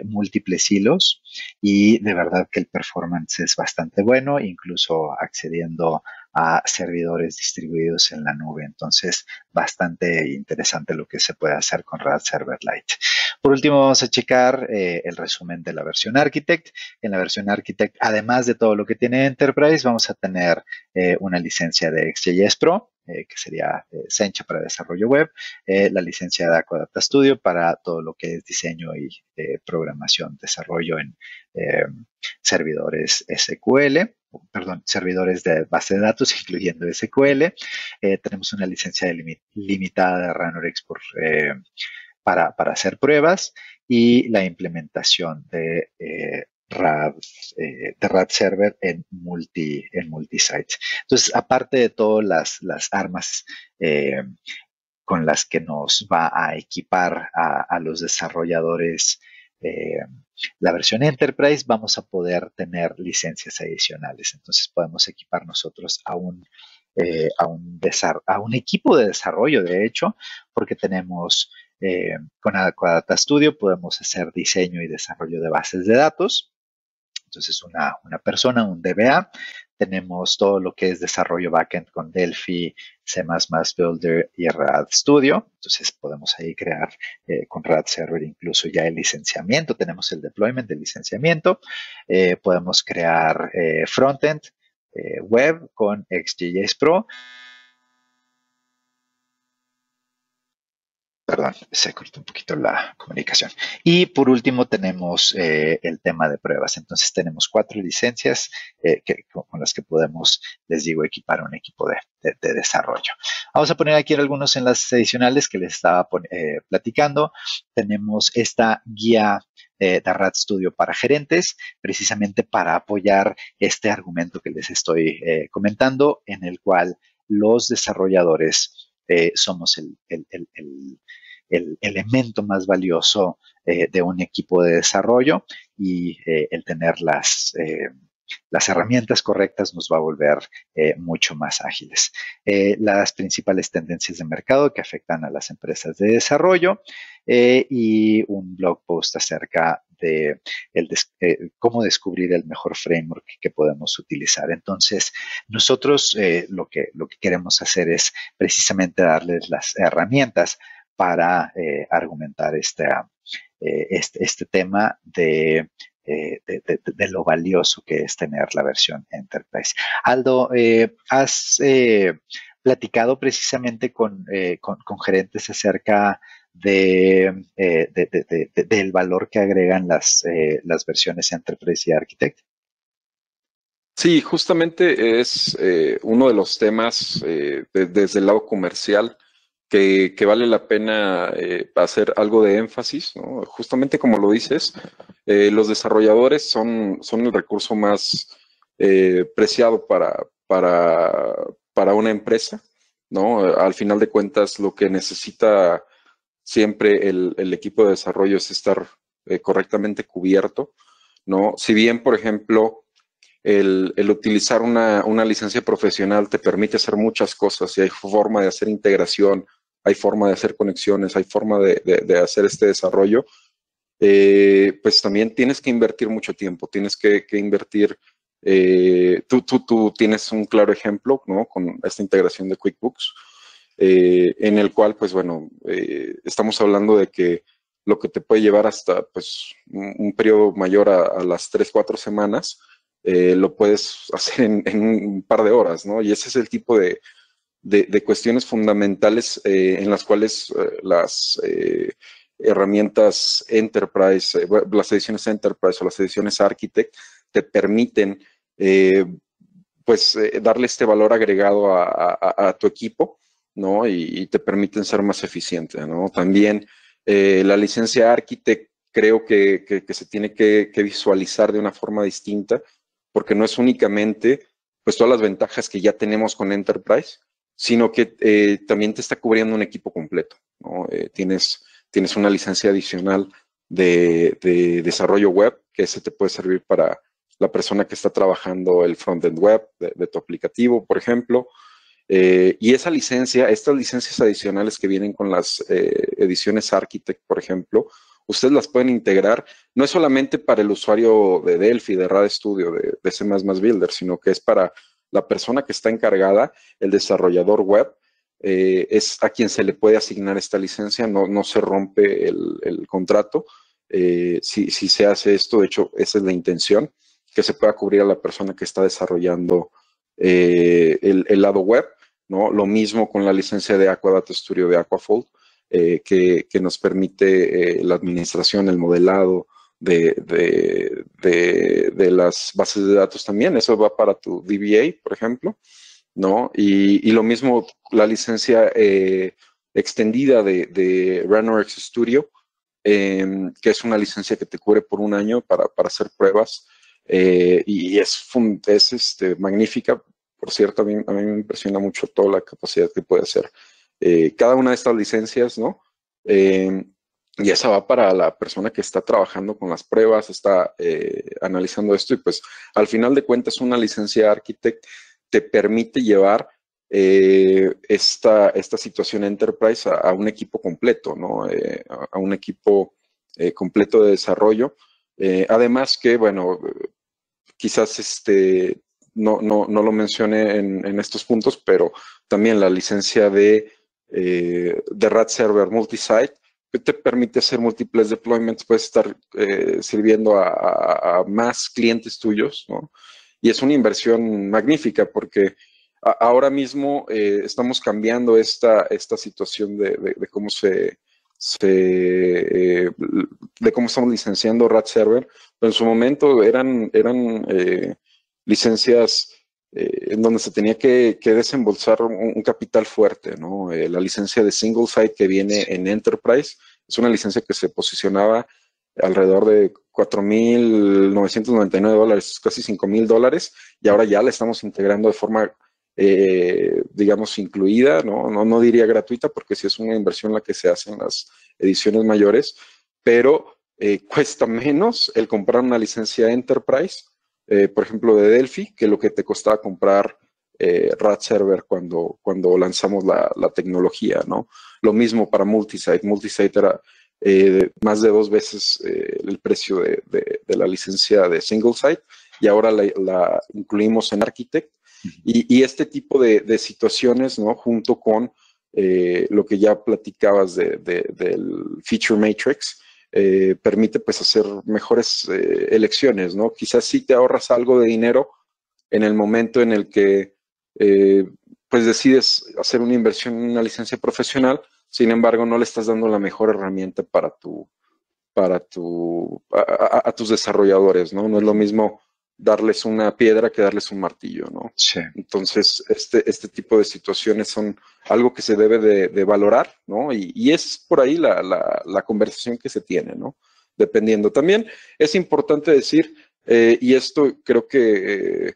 múltiples hilos y de verdad que el performance es bastante bueno, incluso accediendo a servidores distribuidos en la nube. Entonces, bastante interesante lo que se puede hacer con RAD Server Lite. Por último, vamos a checar el resumen de la versión Architect. En la versión Architect, además de todo lo que tiene Enterprise, vamos a tener una licencia de XJS Pro, que sería Sencha para desarrollo web, la licencia de Aqua Data Studio para todo lo que es diseño y programación, desarrollo en servidores SQL, servidores de base de datos, incluyendo SQL. Tenemos una licencia limitada de Ranorex para hacer pruebas y la implementación de RAD Server en multisites. Entonces, aparte de todas las armas con las que nos va a equipar a los desarrolladores la versión Enterprise, vamos a poder tener licencias adicionales. Entonces, podemos equipar nosotros a un equipo de desarrollo, de hecho, porque tenemos con Aqua Data Studio podemos hacer diseño y desarrollo de bases de datos. Entonces, una persona, un DBA. Tenemos todo lo que es desarrollo backend con Delphi, C++ Builder y RAD Studio. Entonces, podemos ahí crear con RAD Server incluso ya el licenciamiento. Tenemos el deployment del licenciamiento. Podemos crear frontend web con XJS Pro. Perdón, se cortó un poquito la comunicación. Y por último tenemos el tema de pruebas. Entonces tenemos 4 licencias con las que podemos, les digo, equipar un equipo de desarrollo. Vamos a poner aquí algunos enlaces adicionales que les estaba platicando. Tenemos esta guía de RAD Studio para gerentes, precisamente para apoyar este argumento que les estoy comentando, en el cual los desarrolladores somos el elemento más valioso de un equipo de desarrollo, y el tener las herramientas correctas nos va a volver mucho más ágiles. Las principales tendencias de mercado que afectan a las empresas de desarrollo, y un blog post acerca de cómo descubrir el mejor framework que podemos utilizar. Entonces, nosotros lo que queremos hacer es precisamente darles las herramientas para argumentar este tema de lo valioso que es tener la versión Enterprise. Aldo, ¿has platicado precisamente con gerentes acerca del valor que agregan las versiones Enterprise y Architect? Sí, justamente es uno de los temas desde el lado comercial que vale la pena hacer algo de énfasis, ¿no? Justamente como lo dices, los desarrolladores son el recurso más preciado para una empresa, ¿no? Al final de cuentas, lo que necesita siempre el equipo de desarrollo es estar correctamente cubierto, ¿no? Si bien, por ejemplo, el utilizar una licencia profesional te permite hacer muchas cosas y hay forma de hacer integración, hay forma de hacer conexiones, hay forma de hacer este desarrollo, pues también tienes que invertir mucho tiempo, tienes que invertir, tú tienes un claro ejemplo, ¿no? Con esta integración de QuickBooks, en el cual, pues bueno, estamos hablando de que lo que te puede llevar hasta pues un periodo mayor a las 3-4 semanas, lo puedes hacer en un par de horas, ¿no? Y ese es el tipo de cuestiones fundamentales en las cuales las herramientas Enterprise, las ediciones Enterprise o las ediciones Architect te permiten darle este valor agregado a tu equipo, ¿no? Y te permiten ser más eficiente, ¿no? También la licencia Architect creo que se tiene que visualizar de una forma distinta, porque no es únicamente pues todas las ventajas que ya tenemos con Enterprise, sino que también te está cubriendo un equipo completo, ¿no? Tienes una licencia adicional de desarrollo web, que ese te puede servir para la persona que está trabajando el frontend web de tu aplicativo, por ejemplo. Y estas licencias adicionales que vienen con las ediciones Architect, por ejemplo, ustedes las pueden integrar, no es solamente para el usuario de Delphi, de RAD Studio, de C++ Builder, sino que es para la persona que está encargada, el desarrollador web, es a quien se le puede asignar esta licencia, no se rompe el contrato. Si se hace esto, de hecho, esa es la intención, que se pueda cubrir a la persona que está desarrollando el lado web, ¿no? Lo mismo con la licencia de Aqua Data Studio de Aquafold, que nos permite la administración, el modelado de las bases de datos también. Eso va para tu DBA, por ejemplo, ¿no? Y lo mismo la licencia extendida de RanoreX Studio, que es una licencia que te cubre por un año para hacer pruebas, y es magnífica. Por cierto, a mí me impresiona mucho toda la capacidad que puede hacer cada una de estas licencias, ¿no? Y esa va para la persona que está trabajando con las pruebas, está analizando esto, y pues al final de cuentas una licencia Architect te permite llevar esta situación Enterprise a un equipo completo, ¿no? A un equipo completo de desarrollo. Además que, bueno, quizás no lo mencioné en estos puntos, pero también la licencia de RAD Server Multisite, que te permite hacer múltiples deployments, puedes estar sirviendo a más clientes tuyos, ¿no? y es una inversión magnífica porque ahora mismo estamos cambiando esta situación de cómo de cómo estamos licenciando RAD Server, pero en su momento eran licencias en donde se tenía que desembolsar un capital fuerte, ¿no? La licencia de single site que viene en Enterprise es una licencia que se posicionaba alrededor de $4,999, casi $5,000, y ahora ya la estamos integrando de forma, digamos, incluida, ¿no? No diría gratuita, porque sí es una inversión la que se hace en las ediciones mayores, pero cuesta menos el comprar una licencia Enterprise, por ejemplo, de Delphi, que lo que te costaba comprar RAD Server cuando lanzamos la tecnología, ¿no? Lo mismo para Multisite. Multisite era más de 2 veces el precio de la licencia de Single Site, y ahora la incluimos en Architect. Y este tipo de situaciones, ¿no? Junto con lo que ya platicabas del Feature Matrix, permite pues hacer mejores elecciones, ¿no? Quizás sí te ahorras algo de dinero en el momento en el que pues decides hacer una inversión en una licencia profesional, sin embargo no le estás dando la mejor herramienta para tus desarrolladores, ¿no? No es lo mismo darles una piedra que darles un martillo, ¿no? Sí. Entonces, este tipo de situaciones son algo que se debe de valorar, ¿no? Y es por ahí la conversación que se tiene, ¿no? Dependiendo. También es importante decir, y esto creo que,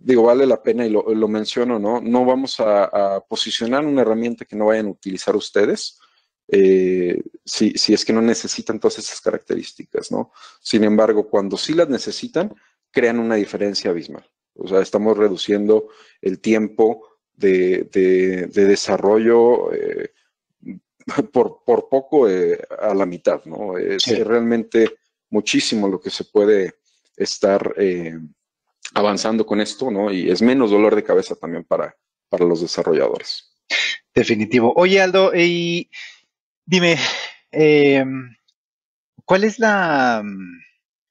digo, vale la pena y lo menciono, ¿no? No vamos a posicionar una herramienta que no vayan a utilizar ustedes, si es que no necesitan todas esas características, ¿no? Sin embargo, cuando sí las necesitan, crean una diferencia abismal. O sea, estamos reduciendo el tiempo de desarrollo por poco a la mitad, ¿no? Sí. Es realmente muchísimo lo que se puede estar avanzando con esto, ¿no? Y es menos dolor de cabeza también para los desarrolladores. Definitivo. Oye, Aldo, y dime, ¿cuál es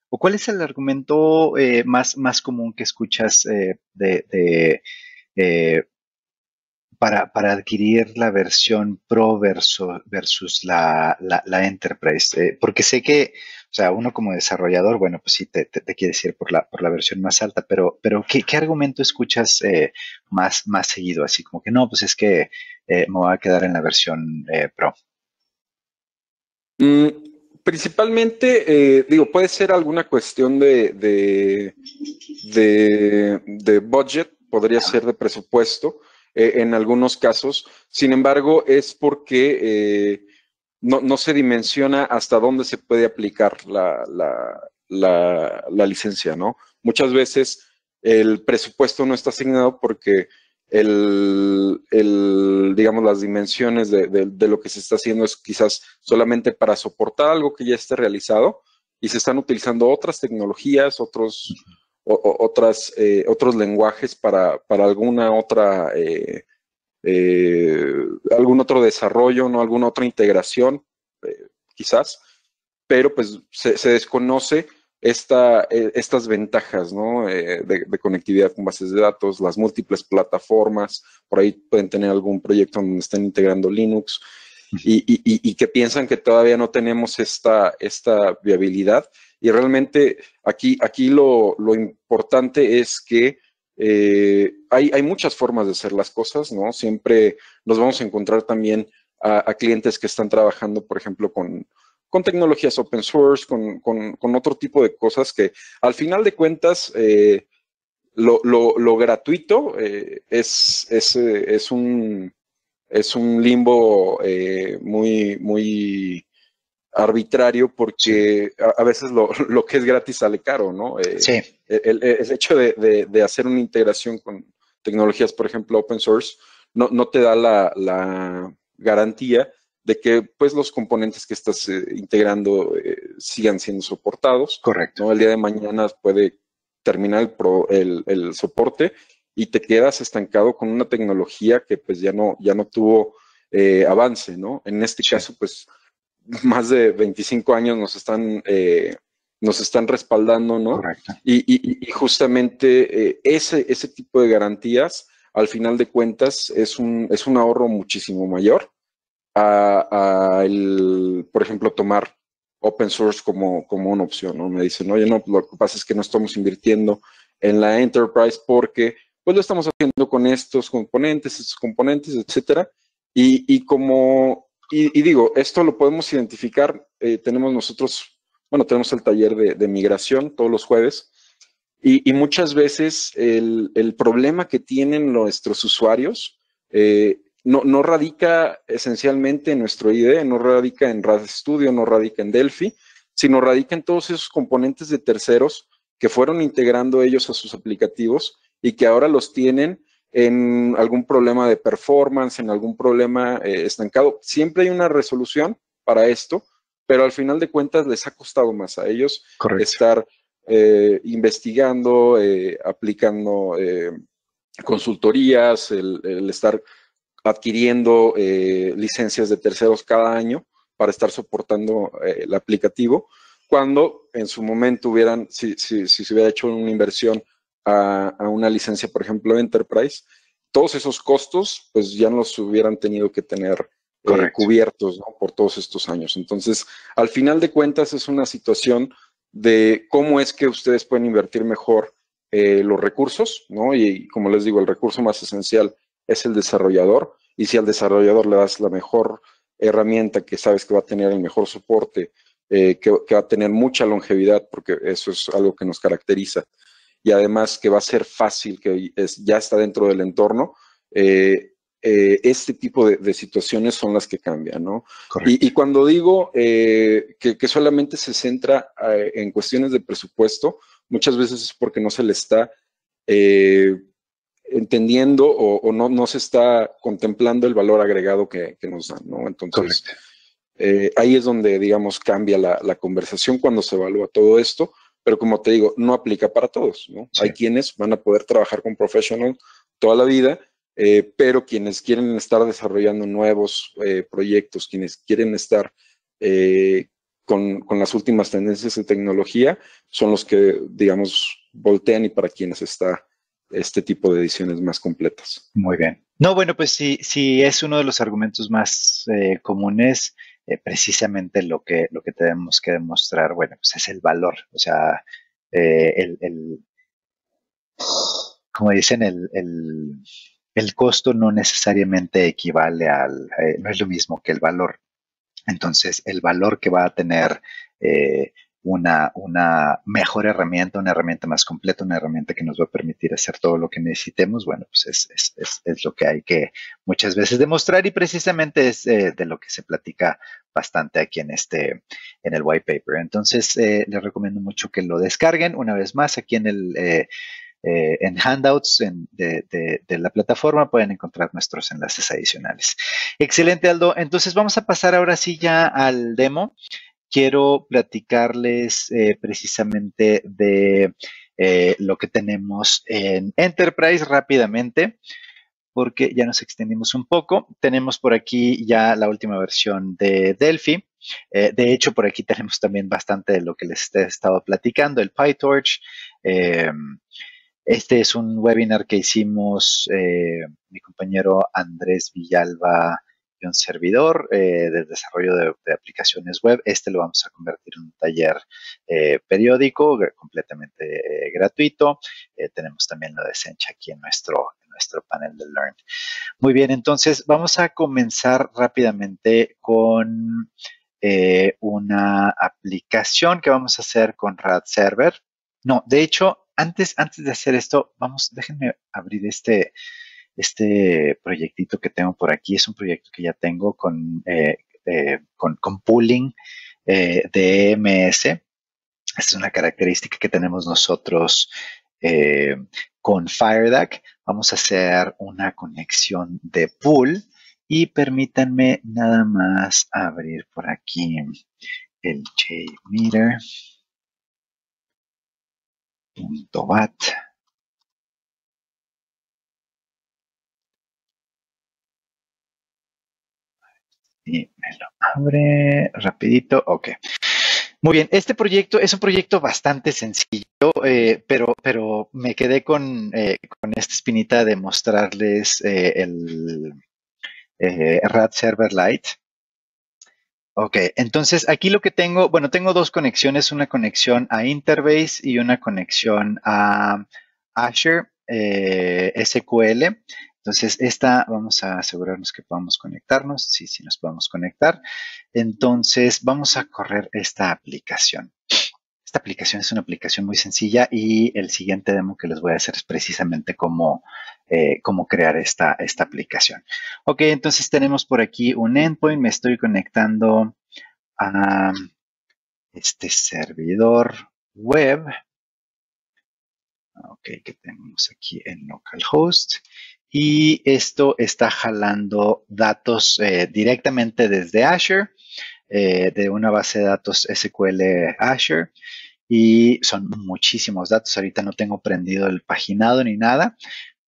cuál es el argumento más común que escuchas eh, para adquirir la versión Pro versus la Enterprise? Porque sé que, o sea, uno como desarrollador, bueno, pues sí, te quieres ir por la versión más alta, pero ¿qué argumento escuchas más seguido? Así como que no, pues es que me voy a quedar en la versión Pro. Principalmente, digo, puede ser alguna cuestión de budget, podría ser de presupuesto en algunos casos. Sin embargo, es porque no se dimensiona hasta dónde se puede aplicar la licencia, ¿no? Muchas veces el presupuesto no está asignado porque digamos, las dimensiones de lo que se está haciendo es quizás solamente para soportar algo que ya esté realizado, y se están utilizando otras tecnologías, otros lenguajes para alguna otra algún otro desarrollo, ¿no? Alguna otra integración, quizás, pero pues se desconoce estas ventajas, ¿no? De conectividad con bases de datos, las múltiples plataformas. Por ahí pueden tener algún proyecto donde estén integrando Linux y que piensan que todavía no tenemos esta viabilidad. Y realmente aquí lo importante es que hay muchas formas de hacer las cosas, ¿no? Siempre nos vamos a encontrar también a clientes que están trabajando, por ejemplo, con tecnologías open source, con otro tipo de cosas que al final de cuentas lo gratuito es un limbo muy arbitrario, porque a veces lo que es gratis sale caro, ¿no? Sí. El hecho de hacer una integración con tecnologías, por ejemplo, open source, no te da la garantía de que pues los componentes que estás integrando sigan siendo soportados. Correcto. ¿No? El día de mañana puede terminar el soporte y te quedas estancado con una tecnología que pues ya no tuvo avance, ¿no? En este caso, pues más de 25 años nos están nos están respaldando, ¿no? Correcto. Y justamente ese tipo de garantías, al final de cuentas, es un ahorro muchísimo mayor por ejemplo, tomar open source como una opción, ¿no? Me dicen, oye, no, lo que pasa es que no estamos invirtiendo en la enterprise porque pues lo estamos haciendo con estos componentes, etcétera. Y digo, esto lo podemos identificar, tenemos nosotros, bueno, tenemos el taller de migración todos los jueves, y muchas veces el problema que tienen nuestros usuarios no radica esencialmente en nuestro IDE, no radica en RAD Studio, no radica en Delphi, sino radica en todos esos componentes de terceros que fueron integrando ellos a sus aplicativos y que ahora los tienen en algún problema de performance, en algún problema estancado. Siempre hay una resolución para esto, pero al final de cuentas les ha costado más a ellos Correcto. estar investigando, aplicando consultorías, el estar adquiriendo licencias de terceros cada año para estar soportando el aplicativo, cuando en su momento si se hubiera hecho una inversión a una licencia, por ejemplo, Enterprise, todos esos costos pues ya no los hubieran tenido que tener cubiertos, ¿no? Por todos estos años. Entonces, al final de cuentas es una situación de cómo es que ustedes pueden invertir mejor los recursos, ¿no? Y como les digo, el recurso más esencial es el desarrollador, y si al desarrollador le das la mejor herramienta que sabes que va a tener el mejor soporte, que va a tener mucha longevidad, porque eso es algo que nos caracteriza, y además que va a ser fácil, que ya está dentro del entorno, este tipo de situaciones son las que cambian, ¿no? Y cuando digo que solamente se centra en cuestiones de presupuesto, muchas veces es porque no se le está entendiendo o no se está contemplando el valor agregado que nos dan, ¿no? Entonces, ahí es donde, digamos, cambia la conversación cuando se evalúa todo esto, pero como te digo, no aplica para todos, ¿no? Sí. Hay quienes van a poder trabajar con Professional toda la vida, pero quienes quieren estar desarrollando nuevos proyectos, quienes quieren estar con las últimas tendencias de tecnología, son los que, digamos, voltean y para quienes está este tipo de ediciones más completas. Muy bien. No, bueno, pues sí es uno de los argumentos más comunes, precisamente lo que tenemos que demostrar, bueno, pues es el valor, o sea, como dicen, el costo no necesariamente equivale no es lo mismo que el valor. Entonces, el valor que va a tener una mejor herramienta, una herramienta más completa, una herramienta que nos va a permitir hacer todo lo que necesitemos, bueno, pues es lo que hay que muchas veces demostrar, y precisamente es de lo que se platica bastante aquí en el white paper. Entonces, les recomiendo mucho que lo descarguen una vez más aquí en handouts de la plataforma pueden encontrar nuestros enlaces adicionales. Excelente, Aldo. Entonces vamos a pasar ahora sí ya al demo. Quiero platicarles precisamente de lo que tenemos en Enterprise rápidamente, porque ya nos extendimos un poco. Tenemos por aquí ya la última versión de Delphi. De hecho, por aquí tenemos también bastante de lo que les he estado platicando, el PyTorch. Este es un webinar que hicimos mi compañero Andrés Villalba y un servidor de desarrollo de aplicaciones web. Este lo vamos a convertir en un taller periódico, completamente gratuito. Tenemos también lo de Sencha aquí en nuestro panel de Learn. Muy bien, entonces vamos a comenzar rápidamente con una aplicación que vamos a hacer con RAD Server. No, de hecho, antes de hacer esto, déjenme abrir este proyectito que tengo por aquí. Es un proyecto que ya tengo con pooling de EMS. Esta es una característica que tenemos nosotros con FireDAC. Vamos a hacer una conexión de pool y permítanme nada más abrir por aquí el JMeter.bat. Y me lo abre rapidito. Ok. Muy bien, este proyecto es un proyecto bastante sencillo, pero me quedé con esta espinita de mostrarles el RAD Server Lite. Ok, entonces aquí lo que tengo, bueno, tengo dos conexiones, una conexión a Interbase y una conexión a Azure SQL. Entonces, esta vamos a asegurarnos que podamos conectarnos. Sí, sí nos podemos conectar. Entonces, vamos a correr esta aplicación. Esta aplicación es una aplicación muy sencilla y el siguiente demo que les voy a hacer es precisamente cómo crear esta aplicación. Ok, entonces tenemos por aquí un endpoint. Me estoy conectando a este servidor web. Ok, que tenemos aquí en localhost. Y esto está jalando datos directamente desde Azure, de una base de datos SQL Azure. Y son muchísimos datos. Ahorita no tengo prendido el paginado ni nada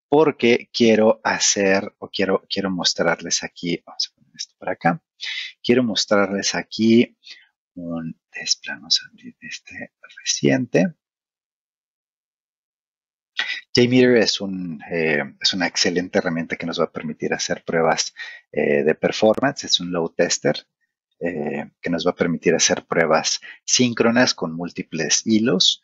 porque quiero hacer o quiero mostrarles aquí. Vamos a poner esto por acá. Quiero mostrarles aquí un test. Vamos a abrir este reciente. JMeter es una excelente herramienta que nos va a permitir hacer pruebas de performance. Es un load tester que nos va a permitir hacer pruebas síncronas con múltiples hilos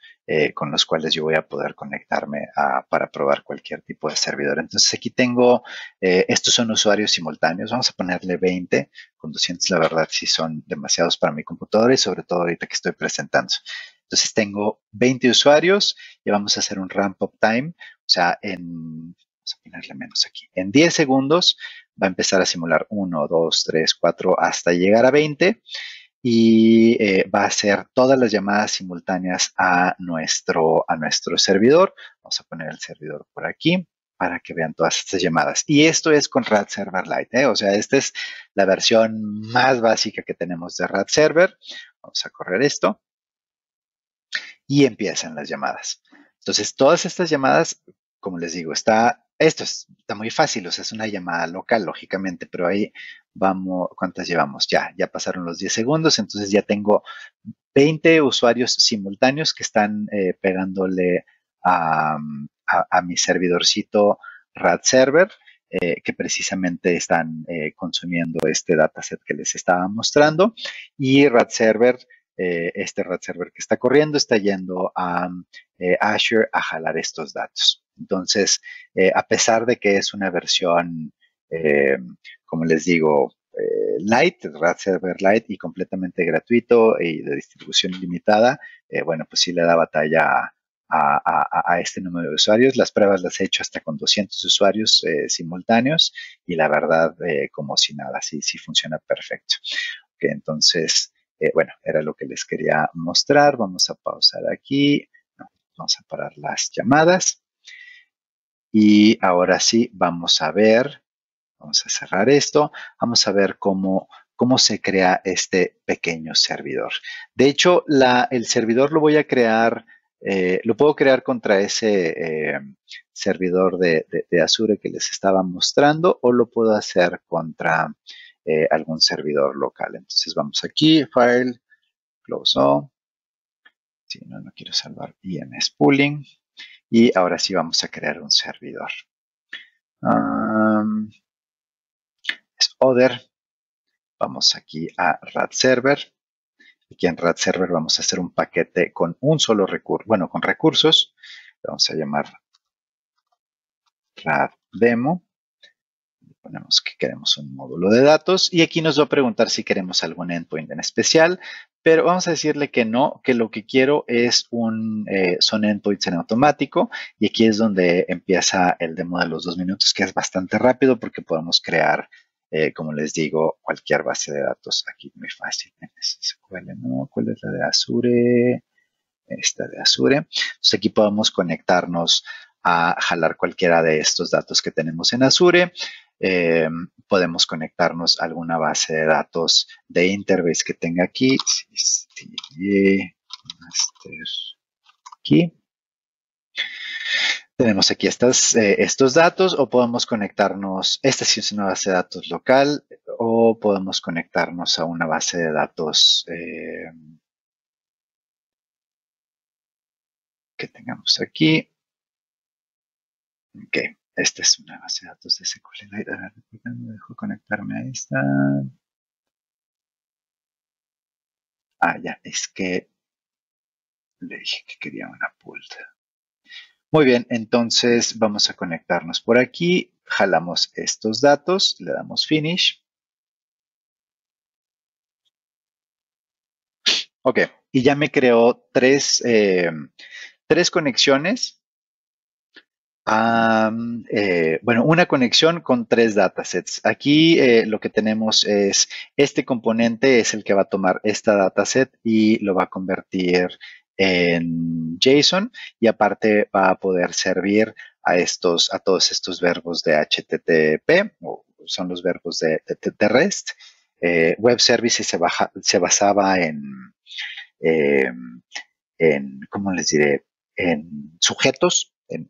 con los cuales yo voy a poder conectarme para probar cualquier tipo de servidor. Entonces aquí tengo, estos son usuarios simultáneos. Vamos a ponerle 20. Con 200 la verdad sí son demasiados para mi computadora y sobre todo ahorita que estoy presentando. Entonces tengo 20 usuarios y vamos a hacer un ramp up time. O sea, vamos a ponerle menos aquí. En 10 segundos va a empezar a simular 1, 2, 3, 4 hasta llegar a 20 y va a hacer todas las llamadas simultáneas a nuestro servidor. Vamos a poner el servidor por aquí para que vean todas estas llamadas. Y esto es con RAD Server Lite, O sea, esta es la versión más básica que tenemos de RAD Server. Vamos a correr esto y empiezan las llamadas. Entonces, todas estas llamadas, como les digo, está muy fácil, o sea, es una llamada local, lógicamente, pero ahí vamos, ¿cuántas llevamos? Ya pasaron los 10 segundos, entonces ya tengo 20 usuarios simultáneos que están pegándole a mi servidorcito RAD Server, que precisamente están consumiendo este dataset que les estaba mostrando, y RAD Server, este RAD Server que está corriendo, está yendo a Azure a jalar estos datos. Entonces, a pesar de que es una versión, como les digo, Lite, RAD Server Lite y completamente gratuito y de distribución ilimitada, bueno, pues sí le da batalla a este número de usuarios. Las pruebas las he hecho hasta con 200 usuarios simultáneos y la verdad, como si nada, sí funciona perfecto. Okay, entonces, bueno, era lo que les quería mostrar. Vamos a pausar aquí. No, vamos a parar las llamadas. Y ahora sí, vamos a ver. Vamos a cerrar esto. Vamos a ver cómo se crea este pequeño servidor. De hecho, el servidor lo voy a crear, lo puedo crear contra ese servidor de Azure que les estaba mostrando o lo puedo hacer contra algún servidor local. Entonces vamos aquí, File, Close All. Si no quiero salvar IMS Pooling. Y ahora sí vamos a crear un servidor. Es Other. Vamos aquí a RAD Server. Aquí en RAD Server vamos a hacer un paquete con un solo recurso, bueno, con recursos. Vamos a llamar RAD Demo. Ponemos que queremos un módulo de datos y aquí nos va a preguntar si queremos algún endpoint en especial, pero vamos a decirle que no, que lo que quiero es son endpoints en automático y aquí es donde empieza el demo de los 2 minutos, que es bastante rápido porque podemos crear, como les digo, cualquier base de datos aquí muy fácil. ¿Cuál es la de Azure? Esta de Azure. Entonces aquí podemos conectarnos a jalar cualquiera de estos datos que tenemos en Azure. Podemos conectarnos a alguna base de datos de Interbase que tenga aquí. Aquí. Tenemos aquí estos datos o podemos conectarnos, esta sí es una base de datos local o podemos conectarnos a una base de datos que tengamos aquí. Ok, esta es una base de datos de SQLite. Me dejo conectarme a esta. Ya, es que le dije que quería una pool. Muy bien, entonces vamos a conectarnos por aquí. Jalamos estos datos, le damos Finish. Ok, y ya me creó tres conexiones. Bueno, una conexión con tres datasets. Aquí lo que tenemos es, este componente es el que va a tomar esta dataset y lo va a convertir en JSON y aparte va a poder servir a todos estos verbos de HTTP, o son los verbos de REST. Web Services se basaba eh, ¿cómo les diré? En sujetos, en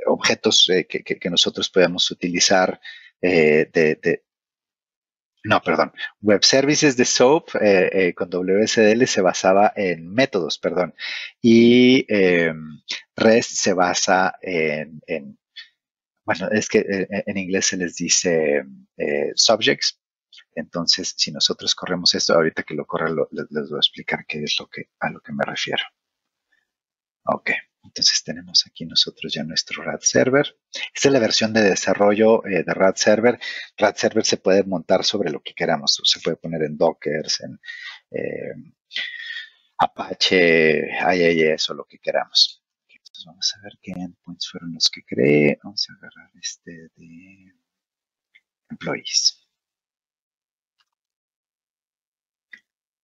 objetos que nosotros podemos utilizar no, perdón. Web Services de SOAP con WSDL se basaba en métodos, perdón. Y REST se basa bueno, es que en inglés se les dice subjects. Entonces, si nosotros corremos esto, ahorita que lo corra les voy a explicar qué es a lo que me refiero. Ok, entonces tenemos aquí nosotros ya nuestro RAD server. Esta es la versión de desarrollo de RAD server. RAD server se puede montar sobre lo que queramos. Se puede poner en Dockers, en Apache, IIS o lo que queramos. Entonces vamos a ver qué endpoints fueron los que creé. Vamos a agarrar este de employees.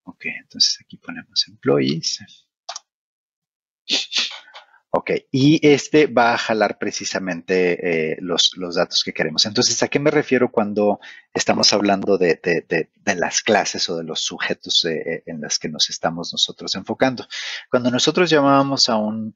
Ok, entonces aquí ponemos employees. Ok, y este va a jalar precisamente los datos que queremos. Entonces, ¿a qué me refiero cuando estamos hablando de las clases o de los sujetos en los que nos estamos nosotros enfocando? Cuando nosotros llamábamos a un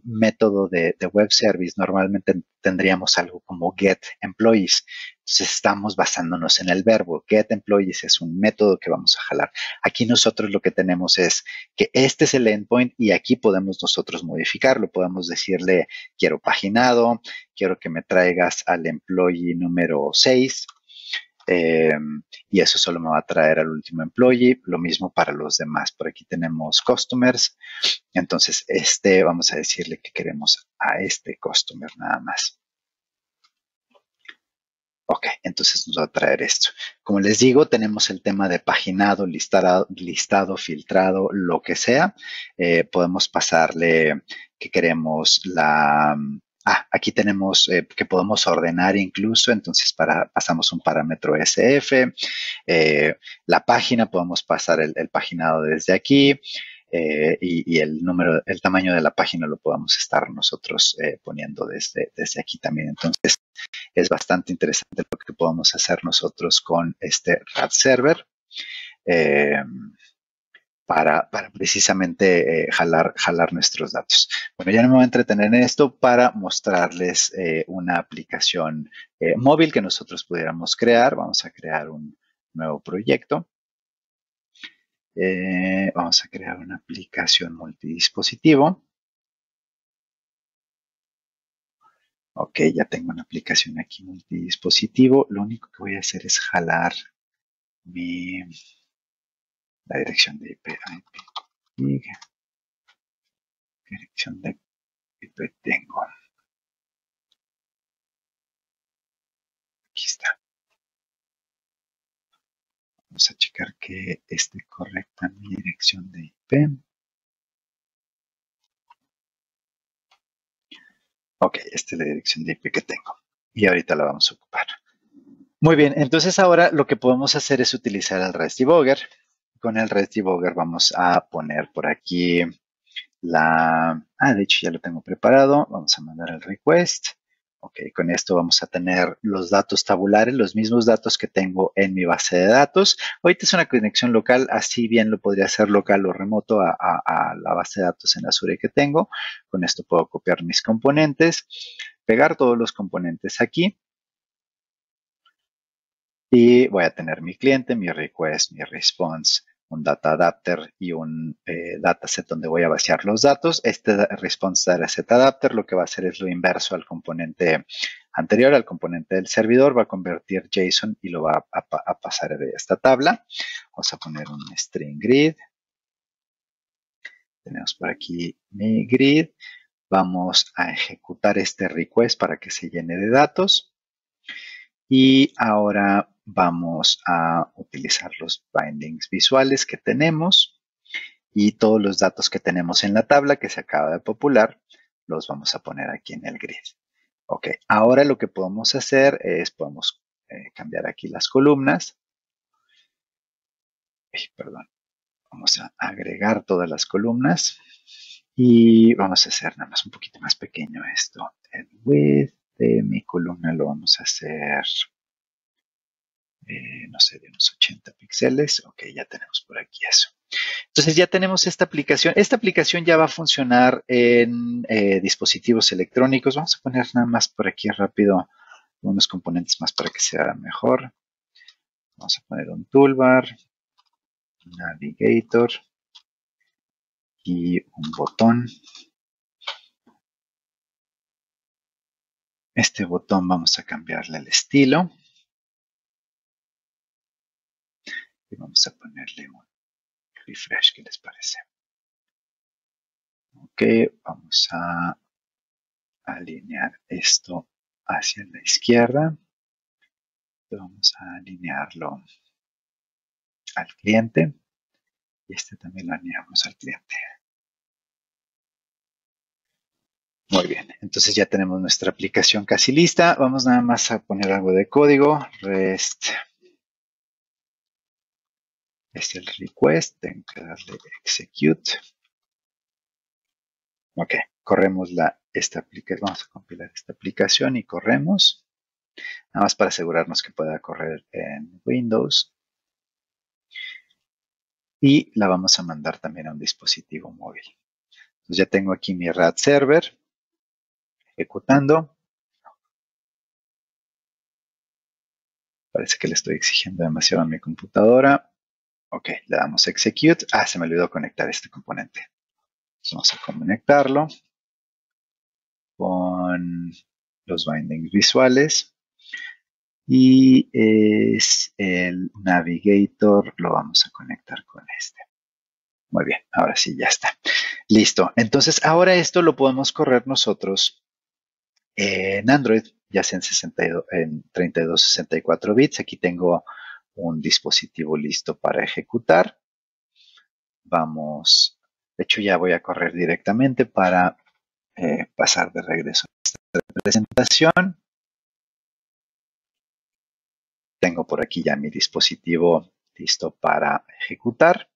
método de web service, normalmente tendríamos algo como get employees. Entonces, estamos basándonos en el verbo. Get employees es un método que vamos a jalar. Aquí nosotros lo que tenemos es que este es el endpoint y aquí podemos nosotros modificarlo. Podemos decirle, quiero paginado, quiero que me traigas al employee número 6 y eso solo me va a traer al último employee. Lo mismo para los demás. Por aquí tenemos customers. Entonces, vamos a decirle que queremos a este customer nada más. Ok, entonces nos va a traer esto. Como les digo, tenemos el tema de paginado, listado, filtrado, lo que sea. Podemos pasarle que queremos aquí tenemos que podemos ordenar incluso, entonces pasamos un parámetro SF. La página, podemos pasar el paginado desde aquí. Y el tamaño de la página lo podemos estar nosotros poniendo desde aquí también. Entonces, es bastante interesante lo que podemos hacer nosotros con este RAD server para precisamente jalar nuestros datos. Bueno, ya no me voy a entretener en esto para mostrarles una aplicación móvil que nosotros pudiéramos crear. Vamos a crear un nuevo proyecto. Vamos a crear una aplicación multidispositivo. Ok, ya tengo una aplicación aquí multidispositivo. Lo único que voy a hacer es jalar la dirección de IP. ¿Qué dirección de IP tengo? Aquí está. Vamos a checar que esté correcta mi dirección de IP. Ok, esta es la dirección de IP que tengo. Y ahorita la vamos a ocupar. Muy bien, entonces ahora lo que podemos hacer es utilizar el REST Debugger. Con el REST Debugger vamos a poner por aquí de hecho ya lo tengo preparado. Vamos a mandar el request. Ok, con esto vamos a tener los datos tabulares, los mismos datos que tengo en mi base de datos. Ahorita es una conexión local, así bien lo podría hacer local o remoto a la base de datos en Azure que tengo. Con esto puedo copiar mis componentes, pegar todos los componentes aquí. Y voy a tener mi cliente, mi request, mi response, un data adapter y un dataset donde voy a vaciar los datos. Este response dataset adapter lo que va a hacer es lo inverso al componente anterior, al componente del servidor, va a convertir JSON y lo va a pasar de esta tabla. Vamos a poner un string grid. Tenemos por aquí mi grid. Vamos a ejecutar este request para que se llene de datos. Y ahora vamos a utilizar los bindings visuales que tenemos y todos los datos que tenemos en la tabla que se acaba de popular los vamos a poner aquí en el grid. Ok, ahora lo que podemos hacer es podemos cambiar aquí las columnas. Perdón, vamos a agregar todas las columnas y vamos a hacer nada más un poquito más pequeño esto. El width de mi columna lo vamos a hacer no sé, de unos 80 píxeles. Ok, ya tenemos por aquí eso. Entonces ya tenemos esta aplicación. Esta aplicación ya va a funcionar en dispositivos electrónicos. Vamos a poner nada más por aquí rápido unos componentes más para que sea mejor. Vamos a poner un toolbar, navigator y un botón. Este botón vamos a cambiarle el estilo. Y vamos a ponerle un refresh, ¿qué les parece? Ok, vamos a alinear esto hacia la izquierda. Vamos a alinearlo al cliente. Y este también lo alineamos al cliente. Muy bien, entonces ya tenemos nuestra aplicación casi lista. Vamos nada más a poner algo de código. REST. Es el request, tengo que darle execute. Ok, corremos esta aplicación, vamos a compilar esta aplicación y corremos. Nada más para asegurarnos que pueda correr en Windows. Y la vamos a mandar también a un dispositivo móvil. Entonces ya tengo aquí mi RAD server ejecutando. Parece que le estoy exigiendo demasiado a mi computadora. Ok, le damos execute. Ah, se me olvidó conectar este componente. Vamos a conectarlo con los bindings visuales. Y es el navigator, lo vamos a conectar con este. Muy bien, ahora sí, ya está. Listo. Entonces, ahora esto lo podemos correr nosotros en Android, ya sea en 32, 64 bits. Aquí tengo un dispositivo listo para ejecutar. Vamos, de hecho ya voy a correr directamente para pasar de regreso a esta presentación. Tengo por aquí ya mi dispositivo listo para ejecutar.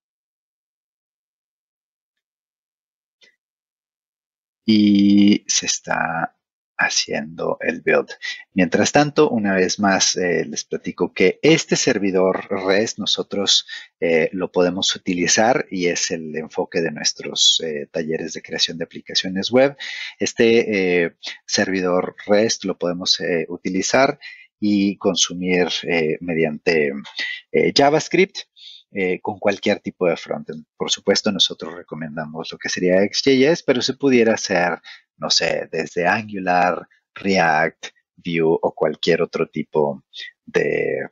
Y se está haciendo el build. Mientras tanto, una vez más, les platico que este servidor REST nosotros lo podemos utilizar y es el enfoque de nuestros talleres de creación de aplicaciones web. Este servidor REST lo podemos utilizar y consumir mediante JavaScript. Con cualquier tipo de frontend. Por supuesto, nosotros recomendamos lo que sería XJS, pero se pudiera hacer, no sé, desde Angular, React, Vue o cualquier otro tipo de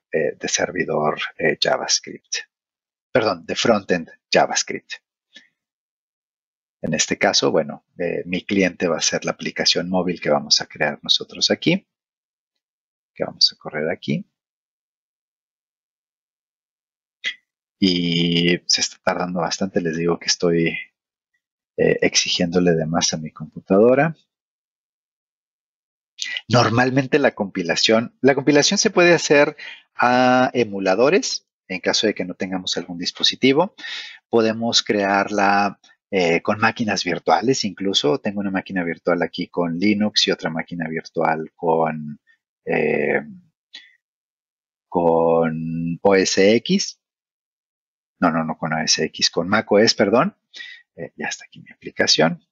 servidor JavaScript. Perdón, de frontend JavaScript. En este caso, bueno, mi cliente va a ser la aplicación móvil que vamos a crear nosotros aquí, que vamos a correr aquí. Y se está tardando bastante, les digo que estoy exigiéndole de más a mi computadora. Normalmente la compilación se puede hacer a emuladores, en caso de que no tengamos algún dispositivo. Podemos crearla con máquinas virtuales, incluso tengo una máquina virtual aquí con Linux y otra máquina virtual con OS X. No con OS X, con macOS, perdón. Ya está aquí mi aplicación.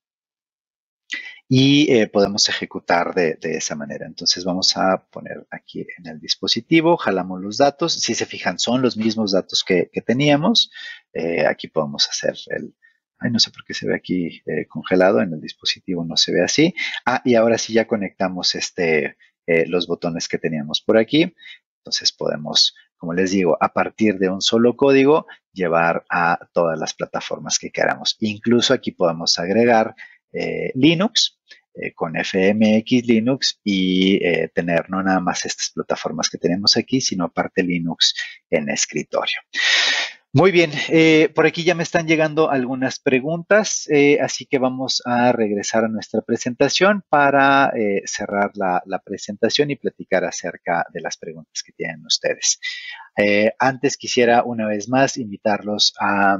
Y podemos ejecutar de esa manera. Entonces vamos a poner aquí en el dispositivo, jalamos los datos. Si se fijan, son los mismos datos que teníamos. Aquí podemos hacer ay, no sé por qué se ve aquí congelado, en el dispositivo no se ve así. Y ahora sí ya conectamos los botones que teníamos por aquí. Entonces podemos, como les digo, a partir de un solo código, llevar a todas las plataformas que queramos. Incluso aquí podemos agregar Linux con FMX Linux y tener no nada más estas plataformas que tenemos aquí, sino aparte Linux en escritorio. Muy bien, por aquí ya me están llegando algunas preguntas, así que vamos a regresar a nuestra presentación para cerrar la presentación y platicar acerca de las preguntas que tienen ustedes. Antes quisiera una vez más invitarlos a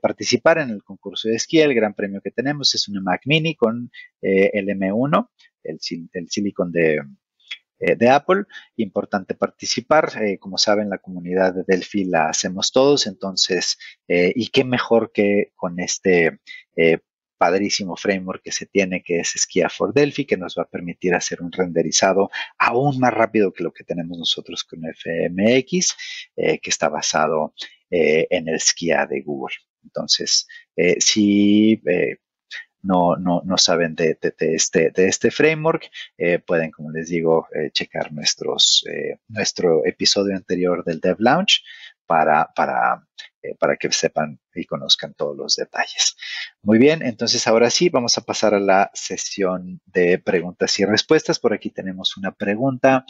participar en el concurso de esquí. El gran premio que tenemos es una Mac Mini con el M1, el Silicon de Apple. Importante participar. Como saben, la comunidad de Delphi la hacemos todos, entonces, y qué mejor que con este padrísimo framework que se tiene, que es Skia for Delphi, que nos va a permitir hacer un renderizado aún más rápido que lo que tenemos nosotros con FMX, que está basado en el Skia de Google. Entonces, si no saben de este framework, pueden, como les digo, checar nuestro episodio anterior del Dev Launch para que sepan y conozcan todos los detalles. Muy bien, entonces ahora sí, vamos a pasar a la sesión de preguntas y respuestas. Por aquí tenemos una pregunta.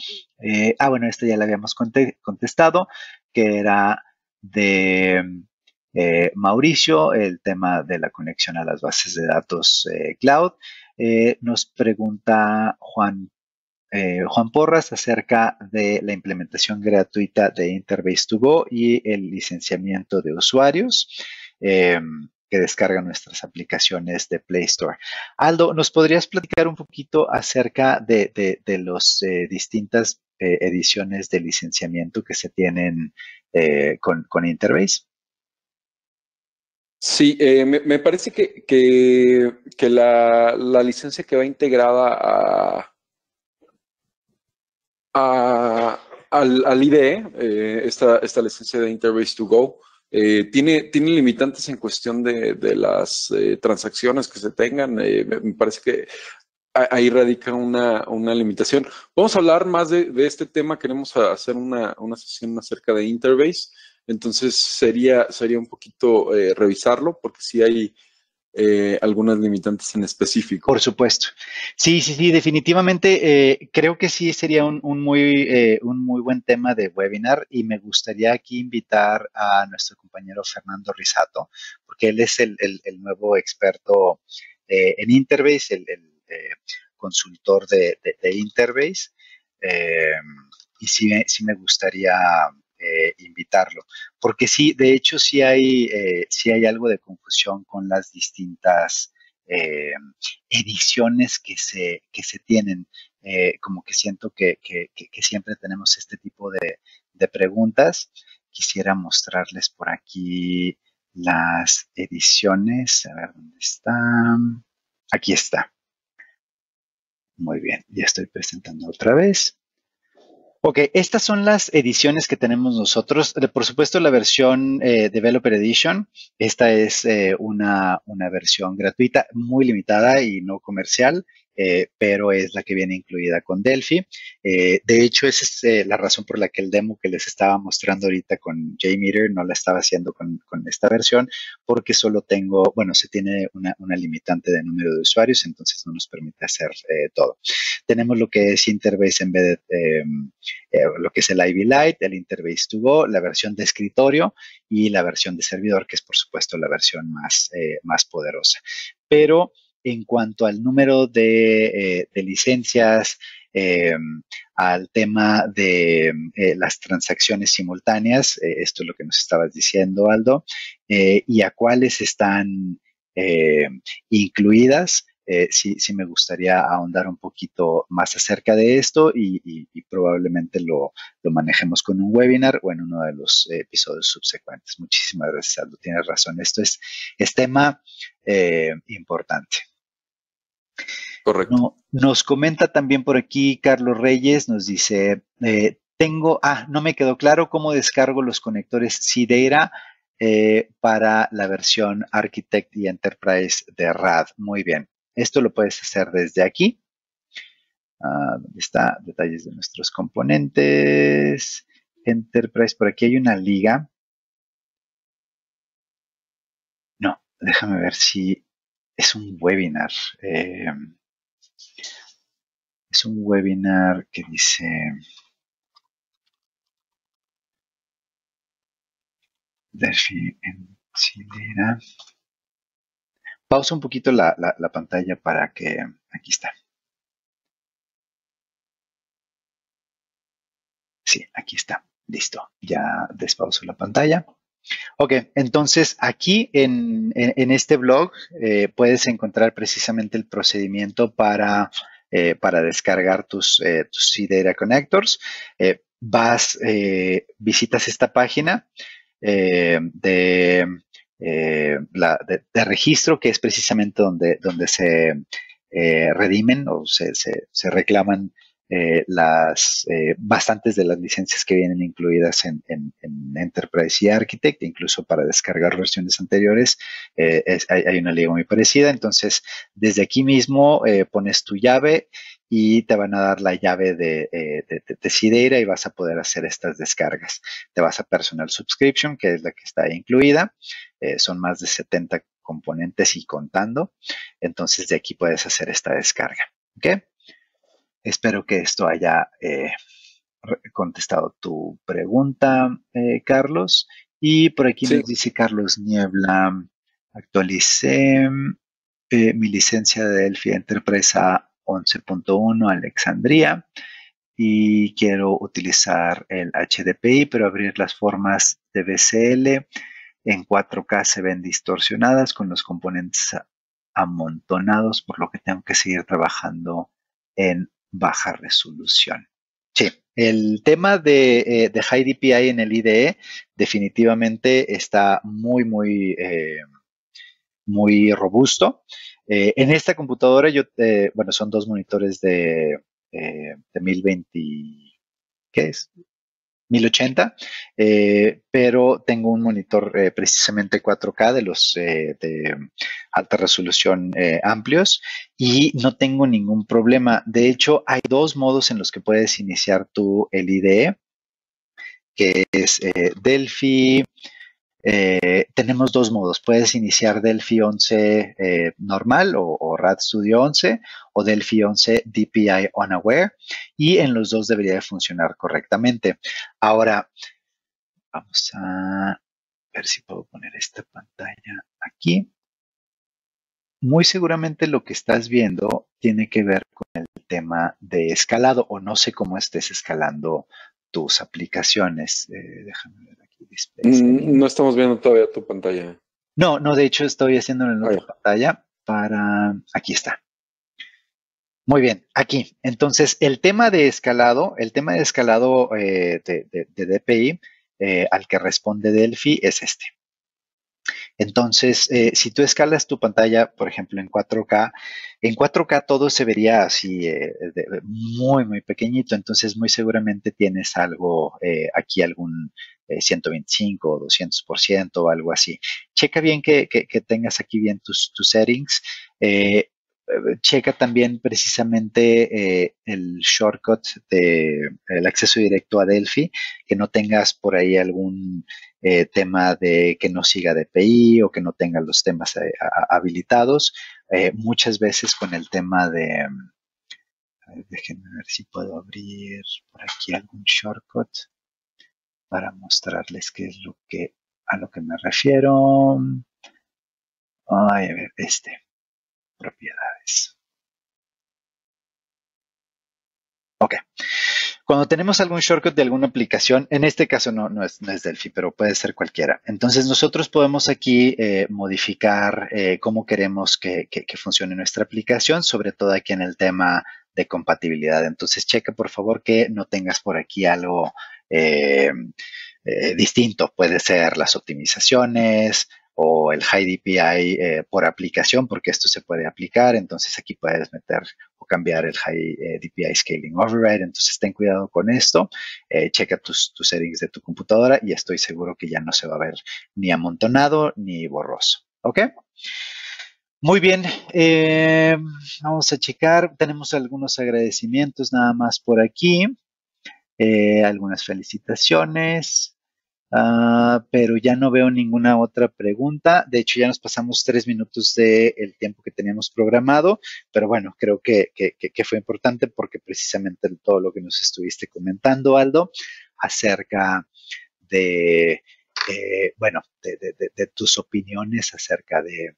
Bueno, esta ya la habíamos contestado, que era de Mauricio, el tema de la conexión a las bases de datos cloud. Nos pregunta Juan Porras acerca de la implementación gratuita de Interbase2Go y el licenciamiento de usuarios que descargan nuestras aplicaciones de Play Store. Aldo, ¿nos podrías platicar un poquito acerca de las distintas ediciones de licenciamiento que se tienen con Interbase? Sí, me parece que la licencia que va integrada al IDE, esta licencia de Interbase2Go, tiene limitantes en cuestión de las transacciones que se tengan. Me parece que ahí radica una limitación. Vamos a hablar más de este tema. Queremos hacer una sesión acerca de Interbase. Entonces sería un poquito revisarlo, porque sí hay algunas limitantes en específico. Por supuesto. Sí, definitivamente. Creo que sí sería un muy buen tema de webinar, y me gustaría aquí invitar a nuestro compañero Fernando Risato, porque él es el nuevo experto en Interbase, el consultor de Interbase, y sí me gustaría invitarlo, porque sí, de hecho sí hay algo de confusión con las distintas ediciones que se tienen. Como que siento que siempre tenemos este tipo de preguntas. Quisiera mostrarles por aquí las ediciones. A ver, ¿dónde están? Aquí está. Muy bien, ya estoy presentando otra vez. Ok, estas son las ediciones que tenemos nosotros. Por supuesto, la versión Developer Edition, esta es una versión gratuita, muy limitada y no comercial, pero es la que viene incluida con Delphi. De hecho, esa es la razón por la que el demo que les estaba mostrando ahorita con JMeter no la estaba haciendo con esta versión, porque solo se tiene una limitante de número de usuarios, entonces no nos permite hacer todo. Tenemos lo que es Interbase Embedded, lo que es el Ivy Lite, el Interbase2Go, la versión de escritorio y la versión de servidor, que es por supuesto la versión más poderosa. Pero en cuanto al número de licencias, al tema de las transacciones simultáneas, esto es lo que nos estabas diciendo, Aldo, y a cuáles están incluidas. Sí me gustaría ahondar un poquito más acerca de esto, y probablemente lo manejemos con un webinar o en uno de los episodios subsecuentes. Muchísimas gracias, Aldo. Tienes razón. Esto es tema importante. Correcto. Nos comenta también por aquí Carlos Reyes, nos dice, no me quedó claro cómo descargo los conectores CData para la versión Architect y Enterprise de RAD. Muy bien. Esto lo puedes hacer desde aquí. ¿Dónde está? Detalles de nuestros componentes. Enterprise. Por aquí hay una liga. No, déjame ver si es un webinar. Es un webinar que dice... Delphi en Sidera. Pausa un poquito la pantalla para que... Aquí está. Sí, aquí está. Listo. Ya despauso la pantalla. Ok, entonces aquí en este blog puedes encontrar precisamente el procedimiento para descargar tus Sidera Connectors. Visitas esta página de registro, que es precisamente donde se redimen o se reclaman bastantes de las licencias que vienen incluidas en Enterprise y Architect, incluso para descargar versiones anteriores, hay una liga muy parecida. Entonces, desde aquí mismo pones tu llave y te van a dar la llave de Sidera y vas a poder hacer estas descargas. Te vas a Personal Subscription, que es la que está incluida. Son más de 70 componentes y contando. Entonces, de aquí puedes hacer esta descarga. ¿Ok? Espero que esto haya contestado tu pregunta, Carlos. Y por aquí nos dice Carlos Niebla, actualicé mi licencia de Delphi Enterprise a 11.1 Alexandria y quiero utilizar el HDPI, pero abrir las formas de BCL en 4K se ven distorsionadas con los componentes amontonados, por lo que tengo que seguir trabajando en baja resolución. Sí, el tema de High DPI en el IDE definitivamente está muy robusto. En esta computadora bueno, son dos monitores de 1020, ¿qué es? 1080, pero tengo un monitor precisamente 4K de los de alta resolución amplios y no tengo ningún problema. De hecho, hay dos modos en los que puedes iniciar tu IDE, que es Delphi. Tenemos dos modos. Puedes iniciar Delphi 11 normal o RAD Studio 11 o Delphi 11 DPI Unaware, y en los dos debería de funcionar correctamente. Ahora, vamos a ver si puedo poner esta pantalla aquí. Muy seguramente lo que estás viendo tiene que ver con el tema de escalado, o no sé cómo estés escalando tus aplicaciones. Déjame ver aquí. No estamos viendo todavía tu pantalla. No, de hecho estoy haciéndolo en otra pantalla aquí está. Muy bien, aquí. Entonces, el tema de escalado de DPI al que responde Delphi es este. Entonces, si tú escalas tu pantalla, por ejemplo, en 4K todo se vería así muy pequeñito. Entonces, muy seguramente tienes algo aquí, algún 125 o 200% o algo así. Checa bien que tengas aquí bien tus settings. Checa también precisamente el shortcut el acceso directo a Delphi, que no tengas por ahí algún tema de que no siga DPI o que no tenga los temas habilitados. Muchas veces con el tema de... déjenme ver si puedo abrir por aquí algún shortcut para mostrarles qué es a lo que me refiero. A ver, propiedades. Ok. Cuando tenemos algún shortcut de alguna aplicación, en este caso no es Delphi, pero puede ser cualquiera. Entonces nosotros podemos aquí modificar cómo queremos que funcione nuestra aplicación, sobre todo aquí en el tema de compatibilidad. Entonces checa por favor que no tengas por aquí algo distinto. Puede ser las optimizaciones o el High DPI por aplicación, porque esto se puede aplicar. Entonces aquí puedes meter o cambiar el High DPI Scaling Override. Entonces ten cuidado con esto. Checa tus settings de tu computadora y estoy seguro que ya no se va a ver ni amontonado ni borroso. ¿Ok? Muy bien, vamos a checar. Tenemos algunos agradecimientos nada más por aquí. Algunas felicitaciones. Pero ya no veo ninguna otra pregunta. De hecho, ya nos pasamos 3 minutos del tiempo que teníamos programado, pero bueno, creo que fue importante porque precisamente todo lo que nos estuviste comentando, Aldo, acerca de, bueno, de tus opiniones acerca de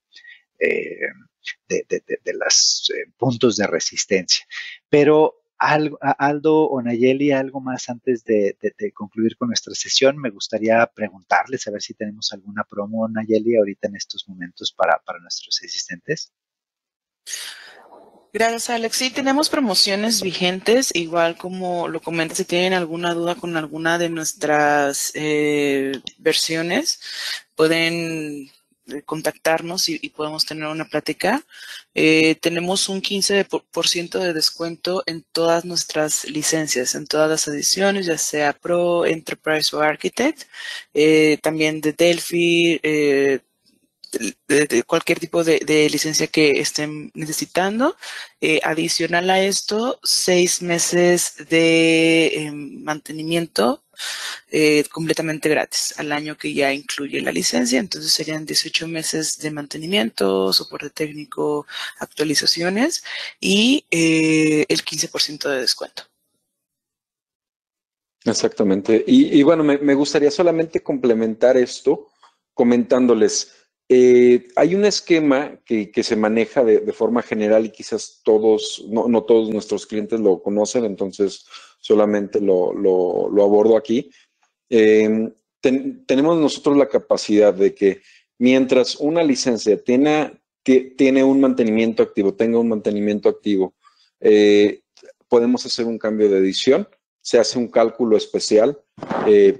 los puntos de resistencia. Pero Aldo o Nayeli, algo más antes de concluir con nuestra sesión. Me gustaría preguntarles a ver si tenemos alguna promo, Nayeli, ahorita en estos momentos para nuestros asistentes. Gracias, Alex. Sí, tenemos promociones vigentes, igual como lo comentas, si tienen alguna duda con alguna de nuestras versiones, pueden contactarnos y podemos tener una plática. Tenemos un 15% de descuento en todas nuestras licencias, en todas las ediciones, ya sea Pro, Enterprise o Architect, también de Delphi, de cualquier tipo de licencia que estén necesitando. Adicional a esto, 6 meses de mantenimiento completamente gratis al año que ya incluye la licencia. Entonces serían 18 meses de mantenimiento, soporte técnico, actualizaciones y el 15% de descuento. Exactamente. Y bueno, me gustaría solamente complementar esto comentándoles. Hay un esquema que se maneja de forma general y quizás todos, no todos nuestros clientes lo conocen, entonces solamente lo abordo aquí. Tenemos nosotros la capacidad de que mientras una licencia tiene un mantenimiento activo, tenga un mantenimiento activo, podemos hacer un cambio de edición. Se hace un cálculo especial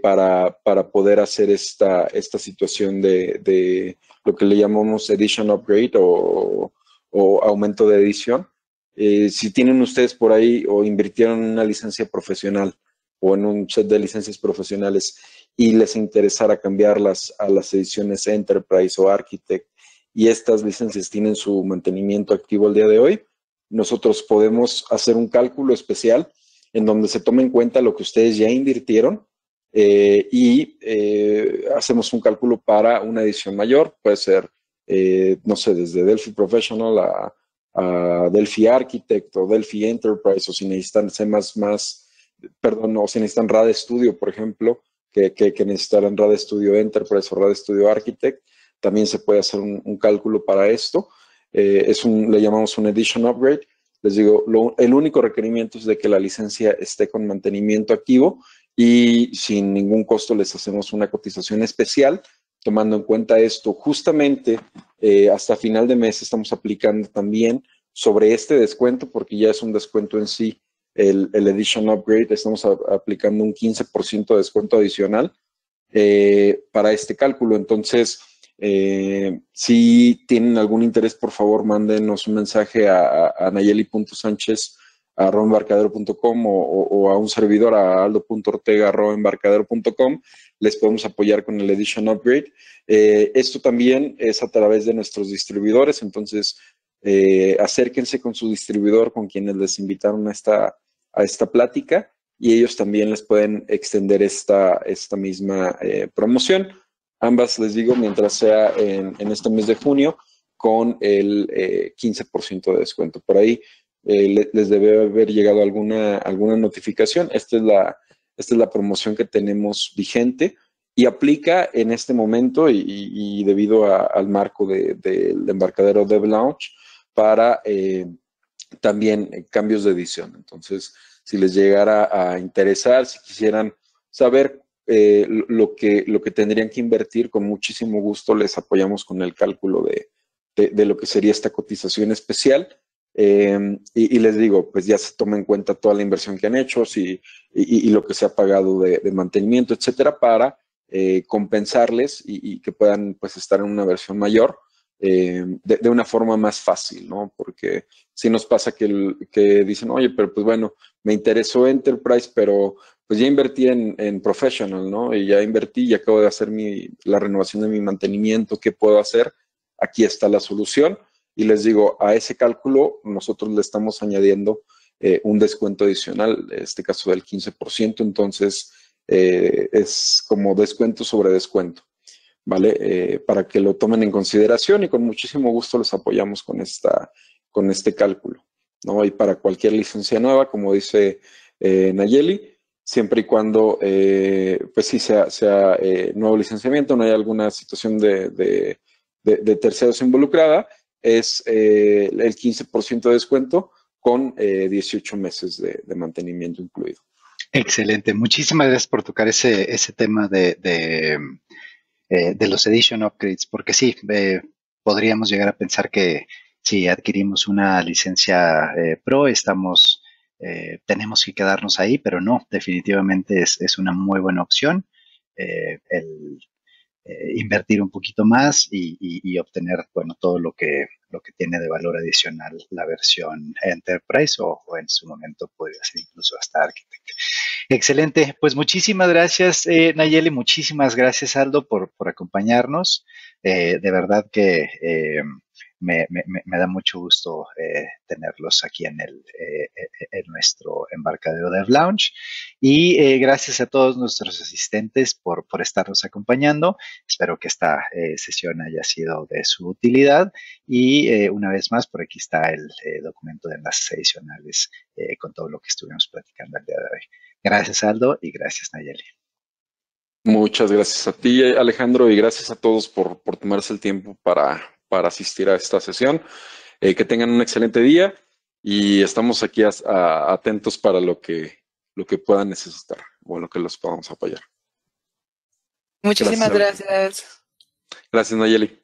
para poder hacer esta situación de lo que le llamamos Edition Upgrade o aumento de edición. Si tienen ustedes por ahí o invirtieron en una licencia profesional o en un set de licencias profesionales y les interesara cambiarlas a las ediciones Enterprise o Architect y estas licencias tienen su mantenimiento activo el día de hoy, nosotros podemos hacer un cálculo especial en donde se tome en cuenta lo que ustedes ya invirtieron y hacemos un cálculo para una edición mayor. Puede ser, no sé, desde Delphi Professional a Delphi Architect o Delphi Enterprise, o si necesitan o si necesitan RAD Studio, por ejemplo, que necesitarán RAD Studio Enterprise o RAD Studio Architect, también se puede hacer un cálculo para esto. Le llamamos un Edition Upgrade. Les digo, el único requerimiento es de que la licencia esté con mantenimiento activo y sin ningún costo les hacemos una cotización especial. Tomando en cuenta esto, justamente hasta final de mes estamos aplicando también sobre este descuento, porque ya es un descuento en sí, el Edition Upgrade, estamos aplicando un 15% de descuento adicional para este cálculo. Entonces, si tienen algún interés, por favor, mándenos un mensaje a nayeli.sanchez@embarcadero.com o a un servidor, a aldo.ortega@embarcadero.com. Les podemos apoyar con el Edition Upgrade. Esto también es a través de nuestros distribuidores, entonces acérquense con su distribuidor, con quienes les invitaron a esta plática, y ellos también les pueden extender esta misma promoción. Ambas, les digo, mientras sea en este mes de junio, con el 15% de descuento. Por ahí les debe haber llegado alguna notificación. Esta es la promoción que tenemos vigente y aplica en este momento y debido al marco del embarcadero Dev Launch para también cambios de edición. Entonces, si les llegara a interesar, si quisieran saber lo que tendrían que invertir, con muchísimo gusto les apoyamos con el cálculo de lo que sería esta cotización especial. Y les digo, pues ya se toma en cuenta toda la inversión que han hecho y lo que se ha pagado de mantenimiento, etcétera, para compensarles y que puedan pues estar en una versión mayor de una forma más fácil, ¿no? Porque sí nos pasa que dicen, oye, pero pues bueno, me interesó Enterprise, pero pues ya invertí en Professional, ¿no? Y ya invertí y acabo de hacer la renovación de mi mantenimiento, ¿qué puedo hacer? Aquí está la solución. Y les digo, a ese cálculo nosotros le estamos añadiendo un descuento adicional, en este caso del 15%, entonces es como descuento sobre descuento, ¿vale? Para que lo tomen en consideración y con muchísimo gusto los apoyamos con este cálculo, ¿no? Y para cualquier licencia nueva, como dice Nayeli, siempre y cuando, pues sí, sea nuevo licenciamiento, no hay alguna situación de terceros involucrada, es el 15% de descuento con 18 meses de mantenimiento incluido. Excelente. Muchísimas gracias por tocar ese tema de los Edition Upgrades, porque sí, podríamos llegar a pensar que si adquirimos una licencia Pro, tenemos que quedarnos ahí, pero no, definitivamente es una muy buena opción el invertir un poquito más y obtener, bueno, todo lo que tiene de valor adicional la versión Enterprise o en su momento podría ser incluso hasta Architect. Excelente, pues muchísimas gracias Nayeli, muchísimas gracias Aldo por acompañarnos. De verdad que me da mucho gusto tenerlos aquí en nuestro embarcadero de Lounge y gracias a todos nuestros asistentes por estarnos acompañando. Espero que esta sesión haya sido de su utilidad y una vez más por aquí está el documento de enlaces adicionales con todo lo que estuvimos platicando el día de hoy. Gracias Aldo y gracias Nayeli. Muchas gracias a ti, Alejandro, y gracias a todos por tomarse el tiempo para asistir a esta sesión. Que tengan un excelente día y estamos aquí atentos para lo que puedan necesitar o en lo que los podamos apoyar. Muchísimas gracias. Gracias, Nayeli.